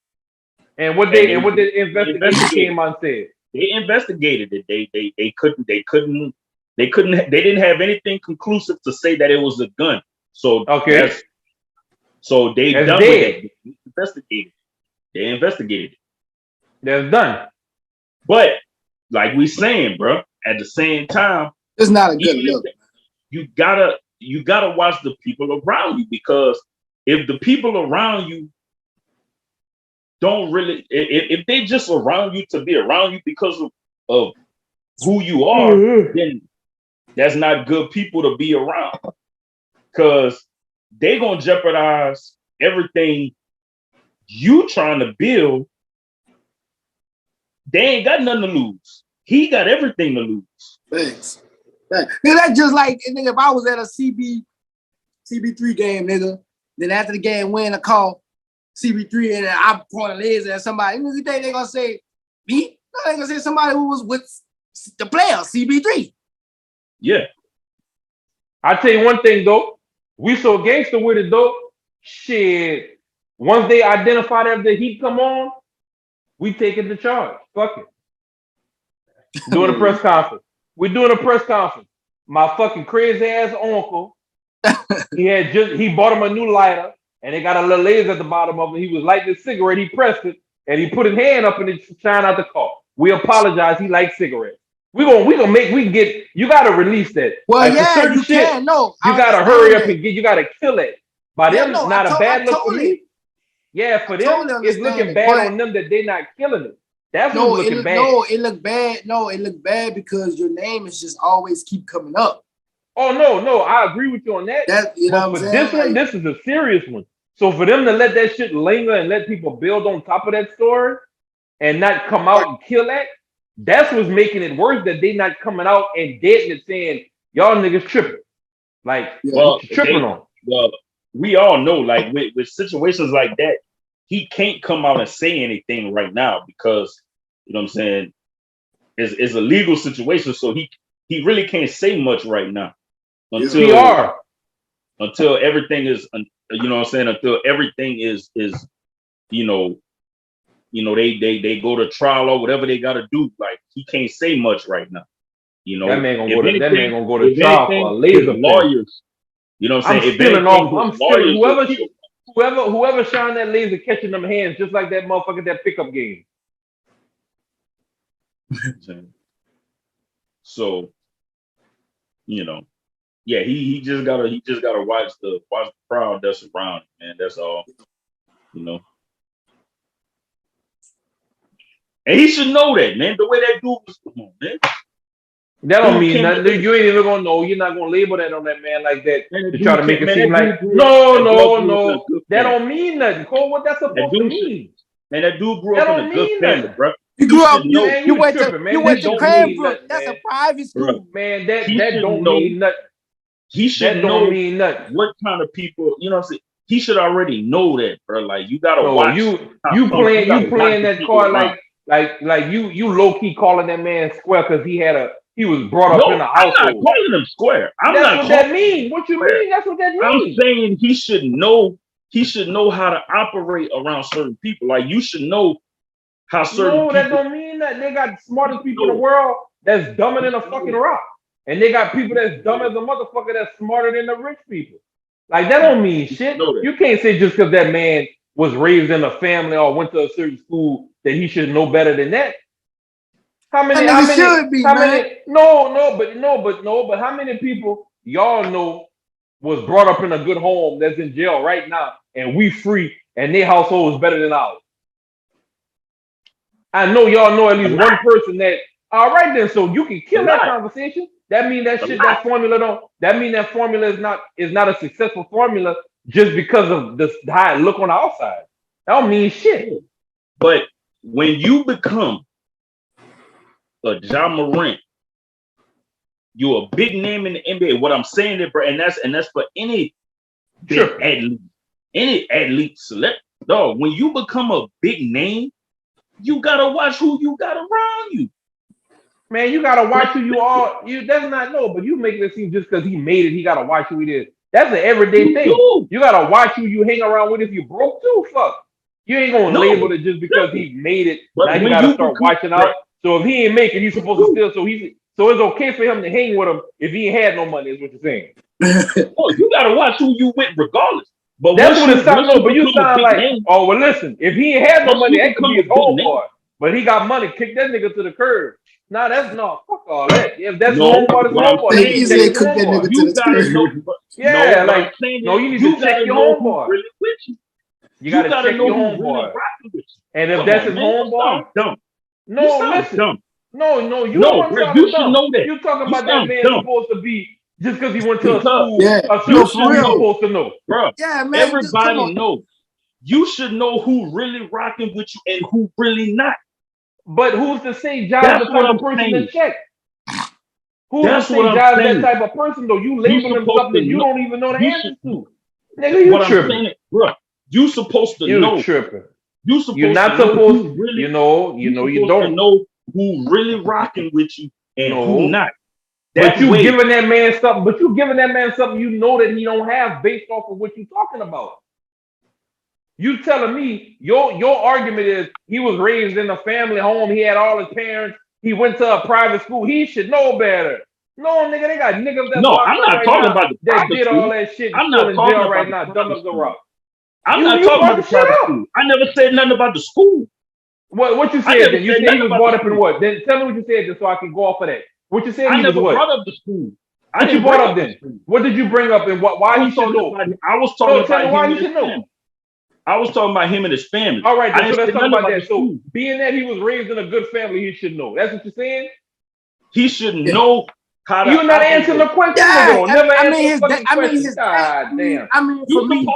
And what the investigation came on said? They investigated it. They didn't have anything conclusive to say that it was a gun. So so they done with it. They investigated it. That's done. But like we saying, bro, at the same time, it's not a good look. You gotta watch the people around you, because if the people around you don't really, if they just around you to be around you because of who you are, then that's not good people to be around, because they gonna jeopardize everything you trying to build. They ain't got nothing to lose. He got everything to lose. Thanks. That's just like, nigga, if I was at a CB3 game, nigga, then after the game, win a call CB3 and I point a laser at somebody, you think they gonna say me? No, they gonna say somebody who was with the player, CB3. Yeah. I tell you one thing though, we so gangster with it though. Shit, Once they identify that the heat come on, we taking the charge. Fuck it. Doing a press conference. We're doing a press conference. My fucking crazy ass uncle, he bought him a new lighter, and it got a little laser at the bottom of it. He was lighting a cigarette. He pressed it, and he put his hand up and it shined out the car. We apologize. He likes cigarettes. We can get. You gotta release that. Well, like, yeah, you shit, can. No, you gotta hurry up and get. You gotta kill it. By them, it's not a bad look for me. Yeah, for them, it's looking bad on them that they're not killing it. That's what's looking bad. No, it look bad. No, it look bad because your name is just always keep coming up. Oh no, I agree with you on that. You know what I'm saying? This one, this is a serious one. So for them to let that shit linger and let people build on top of that story and not come out and kill that, that's what's making it worse. That they not coming out and dead and saying y'all niggas tripping, like tripping on. Well, we all know, like with situations like that, he can't come out and say anything right now because you know what I'm saying. It's a legal situation, so he really can't say much right now until everything is, you know what I'm saying, until everything is you know they go to trial or whatever they got to do. Like he can't say much right now. You know that man gonna go to trial for a laser lawyers. You know what I'm saying? I'm stealing whoever shine that laser catching them hands just like that motherfucker that pickup game. So, you know, yeah, he just gotta watch the crowd that's around, man. That's all, you know. And he should know that, man. The way that dude was, come on, man. That don't mean nothing. You ain't even gonna know. You're not gonna label that on that man like that to try to make it seem like no. That don't mean nothing. Cole, what that's supposed to mean? Man, that dude grew up in a good family, bro. You grew up. You went to Cranbrook. That's a private school, man. That don't mean nothing. He should know what kind of people. You know what I'm saying? He should already know that, bro. Like you gotta watch. You playing that card like you low key calling that man square because he was brought up in a household. I'm not calling him square. That's what that means. What you mean? That's what that means. I'm saying he should know. He should know how to operate around certain people. Like you should know how certain. No, that don't mean that. They got the smartest people in the world that's dumber than a fucking rock, and they got people that's dumb as a motherfucker that's smarter than the rich people. Like that don't mean shit. You can't say just because that man was raised in a family or went to a certain school that he should know better than that. How many? No, but how many people y'all know was brought up in a good home that's in jail right now and we free and their household is better than ours? I know y'all know at least one person that. All right then, so you can kill that conversation. That mean that shit, that formula don't. That mean that formula is not a successful formula just because of the how it look on the outside. That don't mean shit. But when you become a Ja Morant, you're a big name in the NBA. What I'm saying is, bro, and that's for any athlete, select dog. When you become a big name, you gotta watch who you got around you. Man, you gotta watch who you are. That's not but you making it seem just because he made it, he gotta watch who he is. That's an everyday thing. You gotta watch who you hang around with if you broke too. Fuck. You ain't gonna label it just because he made it. Now you gotta start watching out. So if he ain't make it, he's supposed to steal. So it's okay for him to hang with him if he ain't had no money, is what you're saying. You gotta watch who you with regardless. But that's what it sounds like. But you sound like, oh well, listen, if he ain't had no money, that could be his homeboy. But he got money, kick that nigga to the curb. Nah, that's not fuck all that. If that's homeboy, it's homeboy. They easily cook that nigga to the curb. Yeah, like no, you need to check your homeboy. You gotta check your homeboy. And if that's his homeboy, no, listen. No, you should know that. You talking about that man supposed to be just because he went to a school. You supposed to know, bro. Yeah, man. Everybody knows. You should know who really rocking with you and who really not. But who's to say John's the type of person to check? Who's to say John's that type of person though? You label him something you don't even know the answer to. Nigga, you tripping, bro. You supposed to know. You tripping. You're not supposed to. Really, you don't know who really rocking with you and who not. But you giving that man something. But you giving that man something you know that he don't have based off of what you talking about. You telling me your argument is he was raised in a family home, he had all his parents, he went to a private school, he should know better. No, nigga, they got niggas that's No, locked I'm up not right talking now about the that private did school. all that shit and I'm still not in talking jail about right the now, dumb private as a school. rock. I'm not talking about the private school. I never said nothing about the school. What you said then? You said he was brought up in what? Then tell me what you said just so I can go off of that. What you said I he was never what? brought up the school. What you brought up then? What did you bring up and why he should know? I was talking about him why he should know. I was talking about him and his family. All right, then, so let's talk about that. So being that he was raised in a good family, he should know. That's what you're saying? He should know how to. You're not answering the question. Yeah, Never answer the fucking question. God damn. I mean, for me,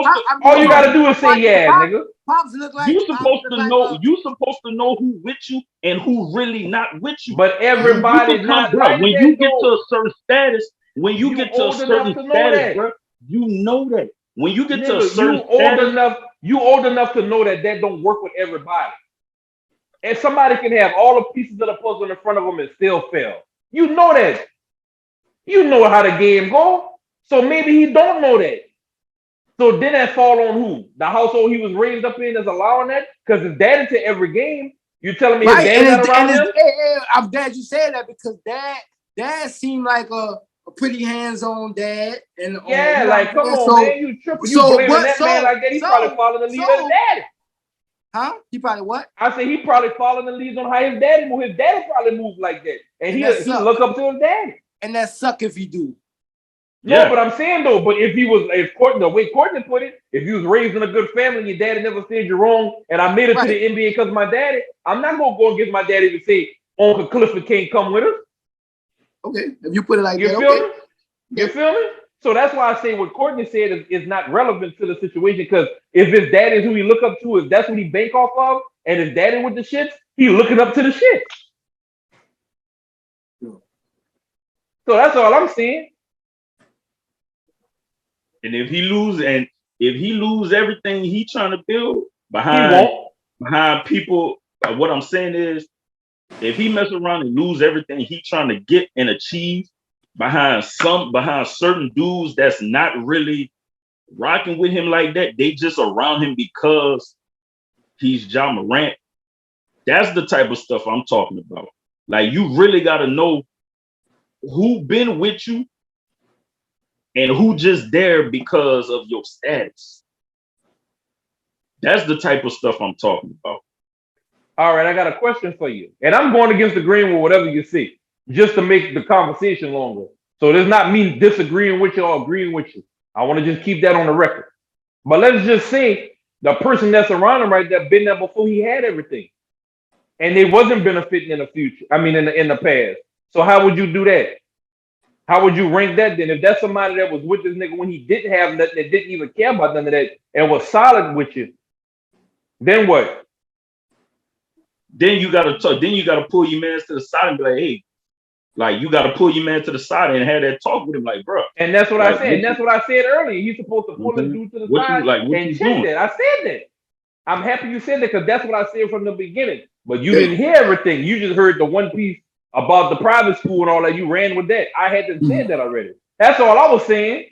all you gotta do is say nigga. Pops look like you supposed to know. You supposed to know who with you and who really not with you. But everybody not like when that, you get to a certain status, when you get to a certain status, bro, you know that. When you get to a certain status, you old enough to know that don't work with everybody. And somebody can have all the pieces of the puzzle in front of them and still fail. You know that. You know how the game go. So maybe he don't know that. So then that fall on who? The household he was raised up in is allowing that? Because his dad into every game. You telling me his dad not around him? I'm glad you said that because dad seemed like a pretty hands-on dad. And like come on, man, you tripping. You blaming that man like that. He probably following the lead of his daddy. Huh? He probably what? I said he probably following the leads on how his daddy moved. His daddy probably moved like that. And he look up to his daddy. And that suck if he do. No, but I'm saying though, but if he was, the way Courtney put it, if you was raised in a good family and your daddy never said you're wrong, and I made it to the NBA because of my daddy, I'm not gonna go against my daddy to say Uncle Clifford can't come with us. Okay, if you put it like that, okay. Feel me? You feel me? So that's why I say what Courtney said is not relevant to the situation because if his daddy is who he look up to, if that's what he bank off of, and his daddy with the shits, he looking up to the shit. So that's all I'm saying. And if he lose everything he trying to build behind people, what I'm saying is, if he mess around and lose everything he trying to get and achieve behind certain dudes that's not really rocking with him like that, they just around him because he's Ja Morant. That's the type of stuff I'm talking about. Like you really got to know who been with you and who just there because of your status. That's the type of stuff I'm talking about. All right, I got a question for you. And I'm going against the grain with whatever you say, just to make the conversation longer. So there's not me disagreeing with you or agreeing with you. I want to just keep that on the record. But let's just say the person that's around him right there been there before he had everything. And they wasn't benefiting in the future. I mean, in the past. So how would you do that? How would you rank that then? If that's somebody that was with this nigga when he didn't have nothing, that didn't even care about none of that, and was solid with you, then what? Then you gotta talk. Then you gotta pull your man to the side and be like, "Hey, like you gotta pull your man to the side and have that talk with him, like, bro." And that's what I said. And that's what I said earlier. You're supposed to pull the dude to the side and check that. I said that. I'm happy you said that because that's what I said from the beginning. But you didn't hear everything. You just heard the one piece about the private school and all that. You ran with that. I had to say that already. That's all I was saying.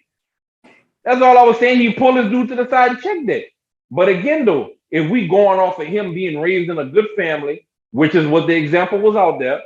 That's all I was saying. He pulled his dude to the side and checked that. But again, though, if we going off of him being raised in a good family, which is what the example was out there,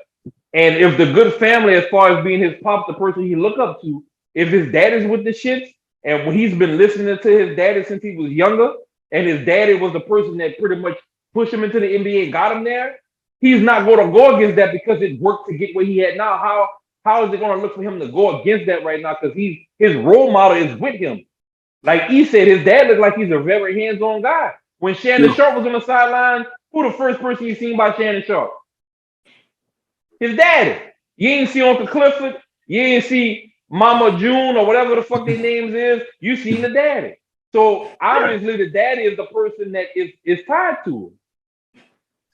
and if the good family, as far as being his pops, the person he look up to, if his dad is with the shits, and when he's been listening to his daddy since he was younger, and his daddy was the person that pretty much pushed him into the NBA and got him there, he's not going to go against that because it worked to get where he had now. How is it going to look for him to go against that right now? Because his role model is with him. Like he said, his dad looked like he's a very hands-on guy. When Shannon Sharp was on the sideline, who the first person you seen by Shannon Sharp? His daddy. You ain't see Uncle Clifford. You ain't see Mama June or whatever the fuck their names is. You seen the daddy. So obviously the daddy is the person that is tied to him.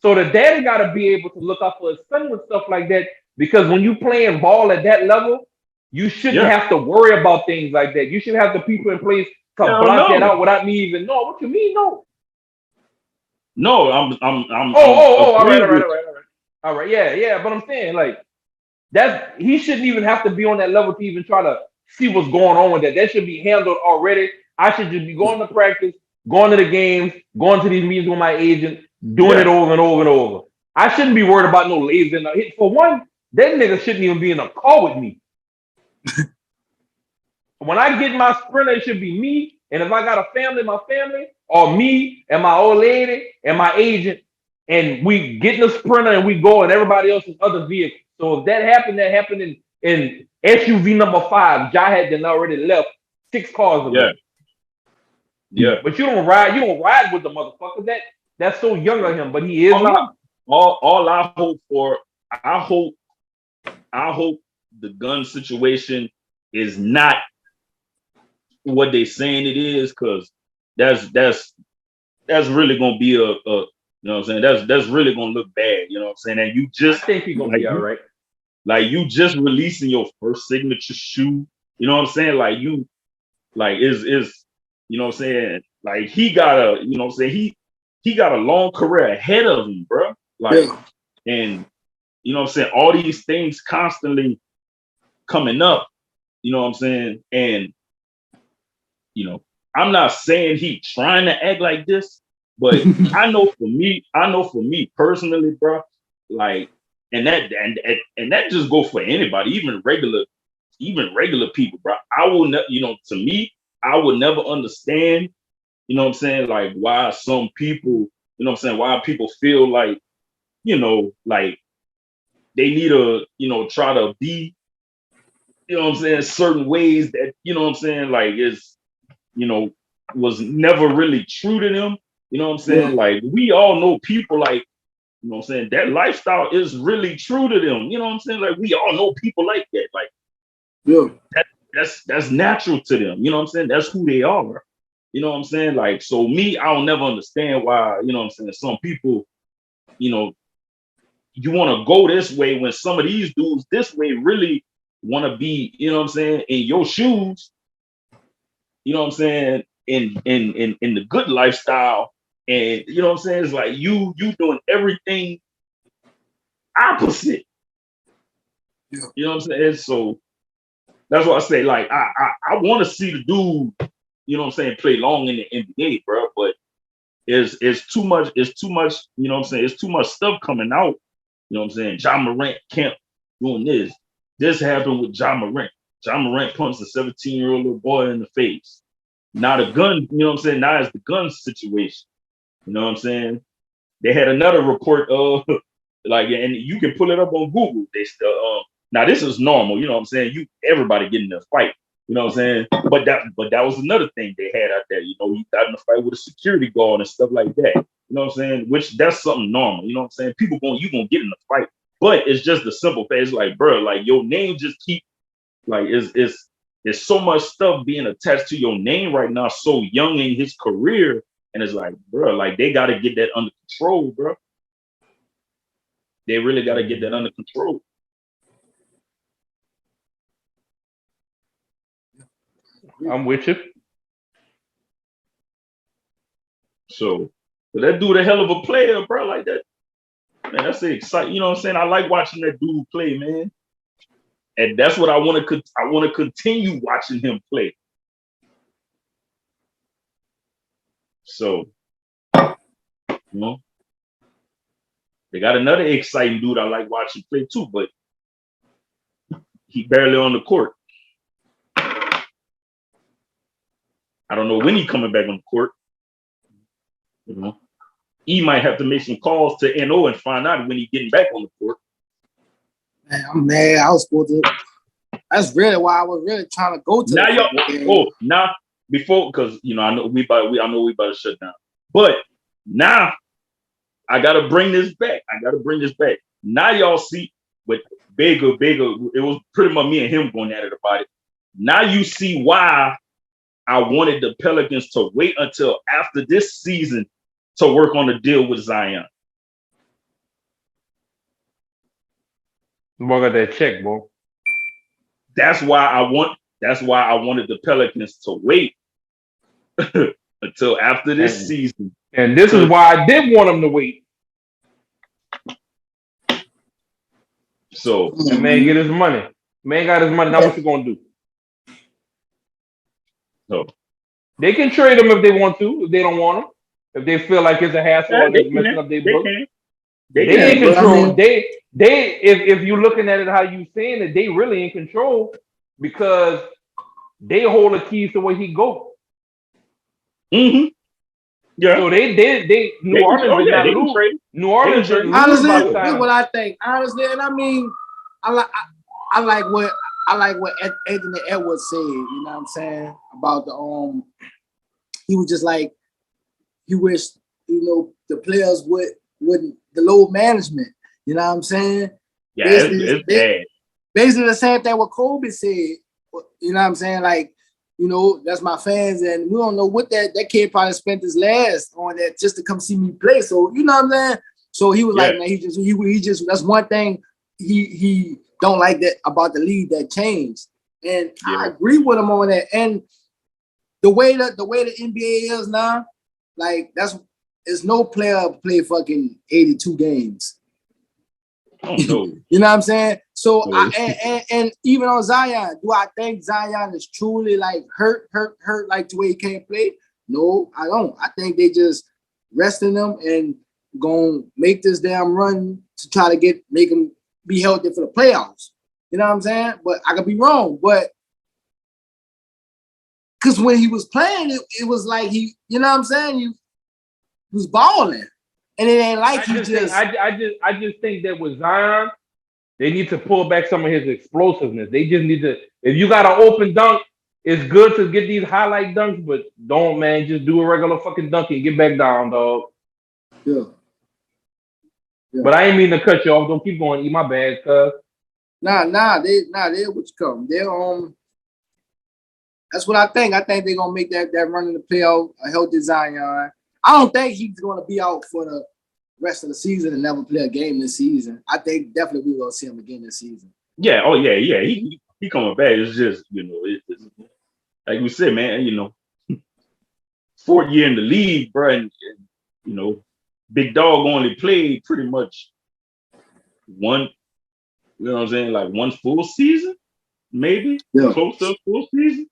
So the daddy got to be able to look out for his son with stuff like that because when you playing ball at that level, you shouldn't have to worry about things like that. You should have the people in place to block that out without me even knowing. What you mean, no? No, I'm. All right. Yeah. But I'm saying like he shouldn't even have to be on that level to even try to see what's going on with that. That should be handled already. I should just be going to practice, going to the games, going to these meetings with my agent, doing it over and over and over. I shouldn't be worried about no lazy. For one, that nigga shouldn't even be in a call with me. When I get my sprinter, it should be me. And if I got a family, my family, or me and my old lady and my agent, and we get in the sprinter and we go and everybody else's other vehicle. So if that happened in SUV number 5. Ja had then already left 6 cars ago. Yeah. But you don't ride with the motherfucker. That's so young of him, but he is not. All I hope for, I hope the gun situation is not what they saying it is, because that's really gonna be a you know what I'm saying, that's really gonna look bad, you know what I'm saying. And you just, I think he's gonna be all right. Like, you just releasing your first signature shoe, you know what I'm saying, like, you like is you know what I'm saying, like, he got a, you know what I'm saying, he got a long career ahead of him, bro. Like, and you know what I'm saying, all these things constantly coming up, you know what I'm saying. And you know, I'm not saying he trying to act like this, but I know for me personally, bro, like, and that just go for anybody, even regular people, bro. I will never, you know, to me, I would never understand, you know what I'm saying, like, why some people, you know what I'm saying, why people feel like, you know, like they need to, you know, try to be, you know what I'm saying, certain ways that, you know what I'm saying, like, is, you know, was never really true to them. You know what I'm saying? Like, we all know people like, you know what I'm saying, that lifestyle is really true to them. You know what I'm saying? Like, we all know people like that. Like, that's natural to them. You know what I'm saying? That's who they are. You know what I'm saying? Like, so me, I'll never understand why, you know what I'm saying, some people, you know, you want to go this way when some of these dudes this way really want to be, you know what I'm saying, in your shoes. You know what I'm saying, in the good lifestyle, and you know what I'm saying, it's like you doing everything opposite. You know what I'm saying? So that's why I say, like, I want to see the dude, you know what I'm saying, play long in the NBA, bro. But it's too much, you know what I'm saying, it's too much stuff coming out. You know what I'm saying? Ja Morant camp doing this. This happened with Ja Morant. Ja Morant punched a 17-year-old little boy in the face. Now the gun, you know what I'm saying? Now it's the gun situation. You know what I'm saying? They had another report of like, and you can pull it up on Google. They still now this is normal, you know what I'm saying? Everybody getting in a fight, you know what I'm saying? But that was another thing they had out there. You know, you got in a fight with a security guard and stuff like that. You know what I'm saying? Which that's something normal. You know what I'm saying? You gonna get in a fight. But it's just the simple fact. It's like, bro, like, your name just keep, like, there's so much stuff being attached to your name right now, so young in his career. And it's like, bro, like, they got to get that under control, bro. They really got to get that under control. I'm with you. So that dude a hell of a player, bro. Like that, man, that's exciting. You know what I'm saying? I like watching that dude play, man. And that's what I want to continue watching him play. So, you know, they got another exciting dude I like watching play too, but he barely on the court. I don't know when he coming back on the court. You know, he might have to make some calls to NO and find out when he getting back on the court. Man, I'm mad. I was supposed to. That's really why I was really trying to go to. Now y'all, before, because you know, I know we about to shut down. But now I gotta bring this back. Now y'all see with Bigger, it was pretty much me and him going at it about it. Now you see why I wanted the Pelicans to wait until after this season to work on the deal with Zion. Look at that check, bro. That's why I wanted the Pelicans to wait until after this season. And this is why I did want them to wait. So the man get his money. Man got his money. Now what you gonna do? So They can trade him if they want to. If they don't want him, if they feel like it's a hassle or it's messing up their book, they in control. If you're looking at it how you saying it, they really in control because they hold the keys to where he go. Mm-hmm. Yeah. So they New Orleans did not lose. New Orleans didn't lose. Honestly, this is what I think. Honestly, and I mean, I like what Anthony Edwards said. You know what I'm saying about the He was just like he wished the players wouldn't the load management. You know what I'm saying? Yeah, it's bad. Basically the same thing what Kobe said. You know what I'm saying? Like, that's my fans, and we don't know what that kid probably spent his last on that just to come see me play. So you know what I'm saying? So he was like, man, he just that's one thing he don't like that about the league that changed. And I agree with him on that. And the way the NBA is now, like there's no player play fucking 82 games. Oh, no. You know what I'm saying? So and even on Zion, do I think Zion is truly like hurt like the way he can't play? No, I don't. I think they just resting him and gonna make this damn run to try to make him be healthy for the playoffs. You know what I'm saying? But I could be wrong. But because when he was playing, it was like he, you know what I'm saying? He was balling. And it ain't like I just think that with Zion, they need to pull back some of his explosiveness. They just need to. If you got an open dunk, it's good to get these highlight dunks, but don't, man, just do a regular fucking dunk and get back down, dog. Yeah. But I ain't mean to cut you off. Don't keep going. Eat my bad, cuz. Nah. They what you come. They That's what I think. I think they're gonna make that run in the playoff a healthy Zion. I don't think he's gonna be out for the rest of the season and never play a game this season. I think definitely we're gonna see him again this season. Yeah. Oh yeah. He coming back. It's just it's like we said, man. Fourth year in the league, bro, and Big Dog only played pretty much one. You know what I'm saying? Like one full season, maybe close to a full season.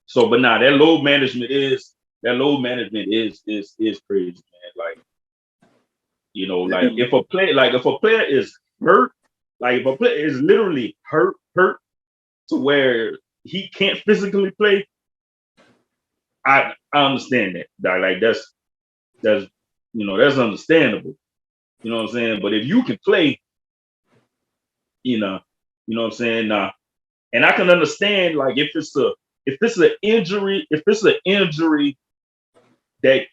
So, but nah, that load management is crazy, man. Like, like if a player is hurt, like if a player is literally hurt to where he can't physically play, I understand that. Like that's understandable. You know what I'm saying? But if you can play, you know what I'm saying? And I can understand like if it's an injury that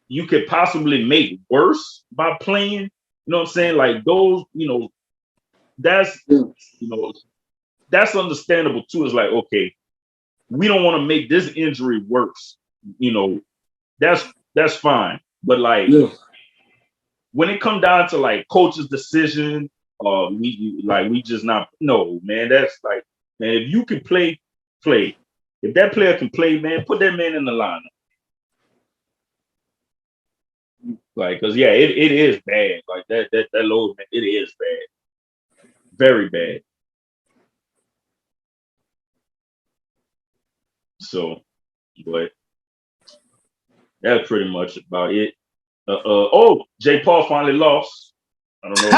you could possibly make worse by playing, you know what I'm saying? Like those, that's understandable too. It's like, okay, we don't want to make this injury worse. That's fine. But like when it come down to like coach's decision, we just not man. That's like, man, if you can play. If that player can play, man, put that man in the lineup. Like, cause it is bad. Like that load, man, it is bad, very bad. So, but that's pretty much about it. Jay Paul finally lost. I don't know.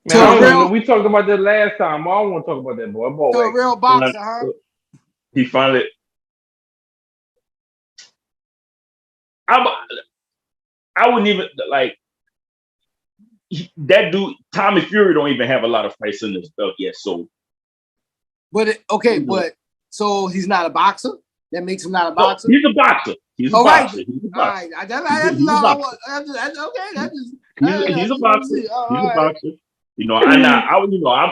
Man, I don't know. We talked about that last time. I don't want to talk about that, boy. To a real boxer, huh? He finally. I wouldn't even like that dude. Tommy Fury don't even have a lot of fights in his belt yet. So, but so he's not a boxer. That makes him not a boxer. He's a boxer. He's a boxer. He's a boxer. He's a boxer. He's a boxer.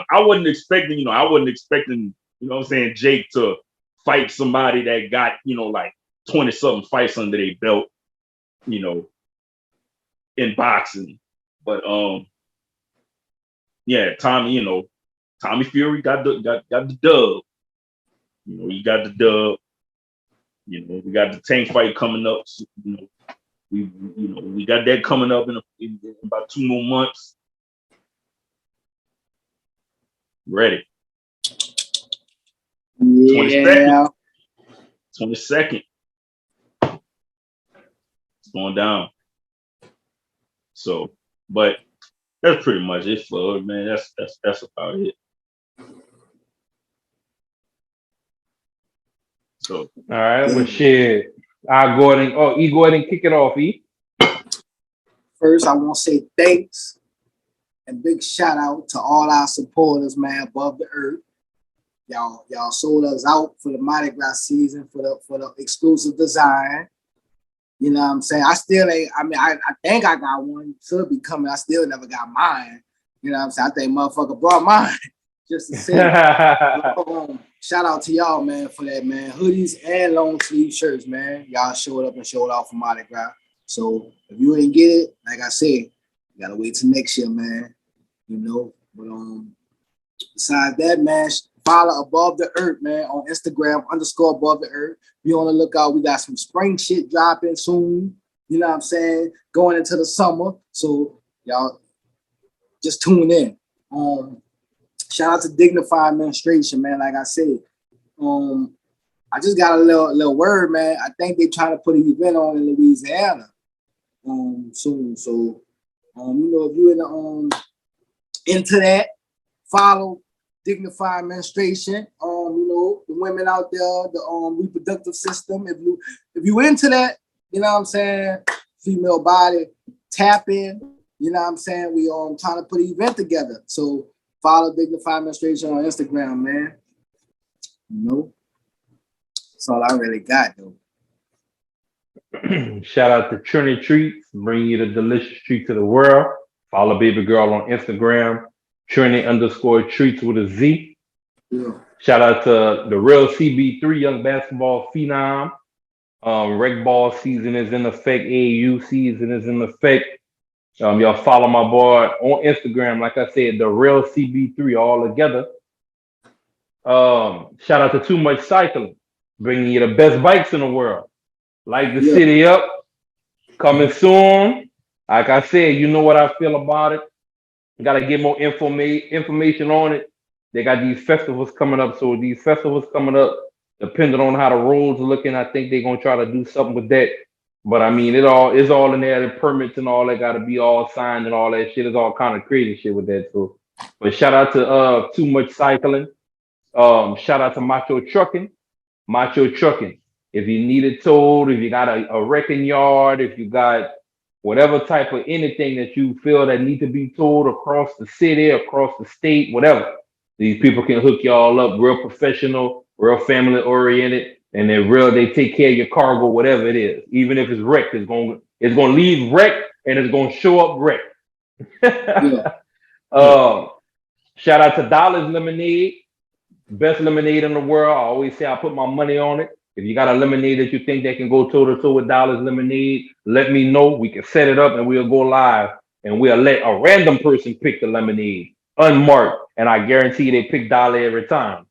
I wasn't expecting. I wasn't expecting. You know what I'm saying, Jake to fight somebody that got like 20-something fights under their belt. In boxing, but Tommy Fury got the dub. He got the dub. We got the Tank fight coming up. So, we got that coming up in about 2 more months. Ready. Yeah. Yeah. 22nd. It's going down. So, but that's pretty much it for it, man. That's about it. So, all right, well, shit. I'll go ahead and go ahead and kick it off, E. First, I want to say thanks and big shout out to all our supporters, man, above the earth. Y'all sold us out for the Mardi Gras season for the exclusive design. You know what I'm saying? I still ain't. I mean, I think I got one. Should be coming. I still never got mine. You know what I'm saying? I think motherfucker brought mine just to see. Shout out to y'all, man, for that, man. Hoodies and long sleeve shirts, man. Y'all showed up and showed off for Mardi Gras. So if you ain't get it, like I said, you gotta wait till next year, man. You know, but besides that, man, follow Above the Earth, man, on Instagram _Above the Earth. Be on the lookout. We got some spring shit dropping soon. You know what I'm saying? Going into the summer. So y'all just tune in. Shout out to Dignified Administration, man. Like I said, I just got a little word, man. I think they trying to put an event on in Louisiana soon. So you know, if you into that, follow Dignified Administration. You know, the women out there, the reproductive system. If you into that, you know what I'm saying, female body, tap in. You know what I'm saying? We trying to put an event together. So follow Dignified Administration on Instagram, man. You know, that's all I really got, though. Shout out to Trinity Treats, bring you the delicious treats of the world. Follow baby girl on Instagram, Trinity _treats with a Z. Yeah. Shout out to the real CB3, young basketball phenom. Rec ball season is in effect. AAU season is in effect. Y'all follow my boy on Instagram. Like I said, the real CB3 all together. Shout out to Too Much Cycling, bringing you the best bikes in the world. Light the city up, coming soon. Like I said, you know what I feel about it. Got to get more information on it. They got these festivals coming up. So these festivals coming up, depending on how the roads are looking, I think they're gonna try to do something with that. But I mean, it's all in there. The permits and all that got to be all signed and all that shit. Is all kind of crazy shit with that too. But shout out to Too Much Cycling. Shout out to Macho Trucking. If you need it towed, if you got a wrecking yard, if you got whatever type of anything that you feel that need to be towed across the city, across the state, whatever, these people can hook y'all up. Real professional, real family oriented, and they take care of your cargo, whatever it is. Even if it's wrecked, it's gonna leave wrecked and it's gonna show up wrecked. Shout out to Dollars Lemonade, best lemonade in the world. I always say I put my money on it. If you got a lemonade that you think that can go toe to toe with Dollars Lemonade, let me know. We can set it up and we'll go live and we'll let a random person pick the lemonade unmarked, and I guarantee they pick Dollar every time.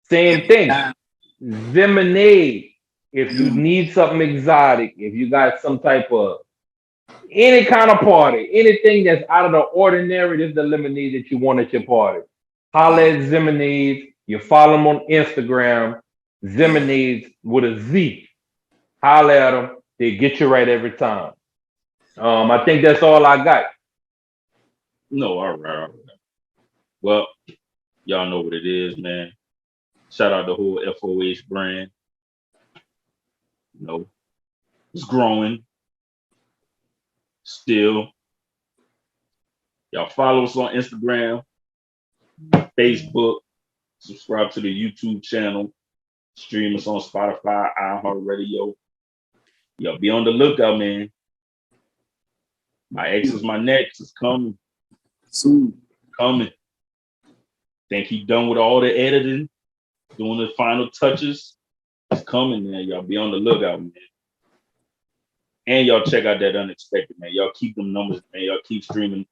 Same thing. Lemonade. If you need something exotic, if you got some type of any kind of party, anything that's out of the ordinary, this is the lemonade that you want at your party. Holla at Lemonade. You follow them on Instagram. Lemonades with a Z. Holla at them. They get you right every time. I think that's all I got. No, all right. Well, y'all know what it is, man. Shout out the whole FOH brand. You know, it's growing. Still. Y'all follow us on Instagram, Facebook, subscribe to the YouTube channel, stream us on Spotify, iHeartRadio. Y'all be on the lookout, man. My X is my next. It's coming. Soon. Coming. Think he done with all the editing, doing the final touches. It's coming, man. Y'all be on the lookout, man. And y'all check out that Unexpected, man. Y'all keep them numbers, man. Y'all keep streaming.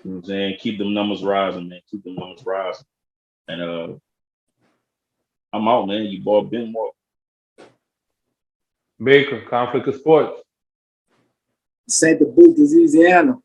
You know what I'm saying? Keep them numbers rising, man. Keep them numbers rising. And I'm out, man. You boy Benoit. Baker, Conflict of Sports. Said the book is Eazyana.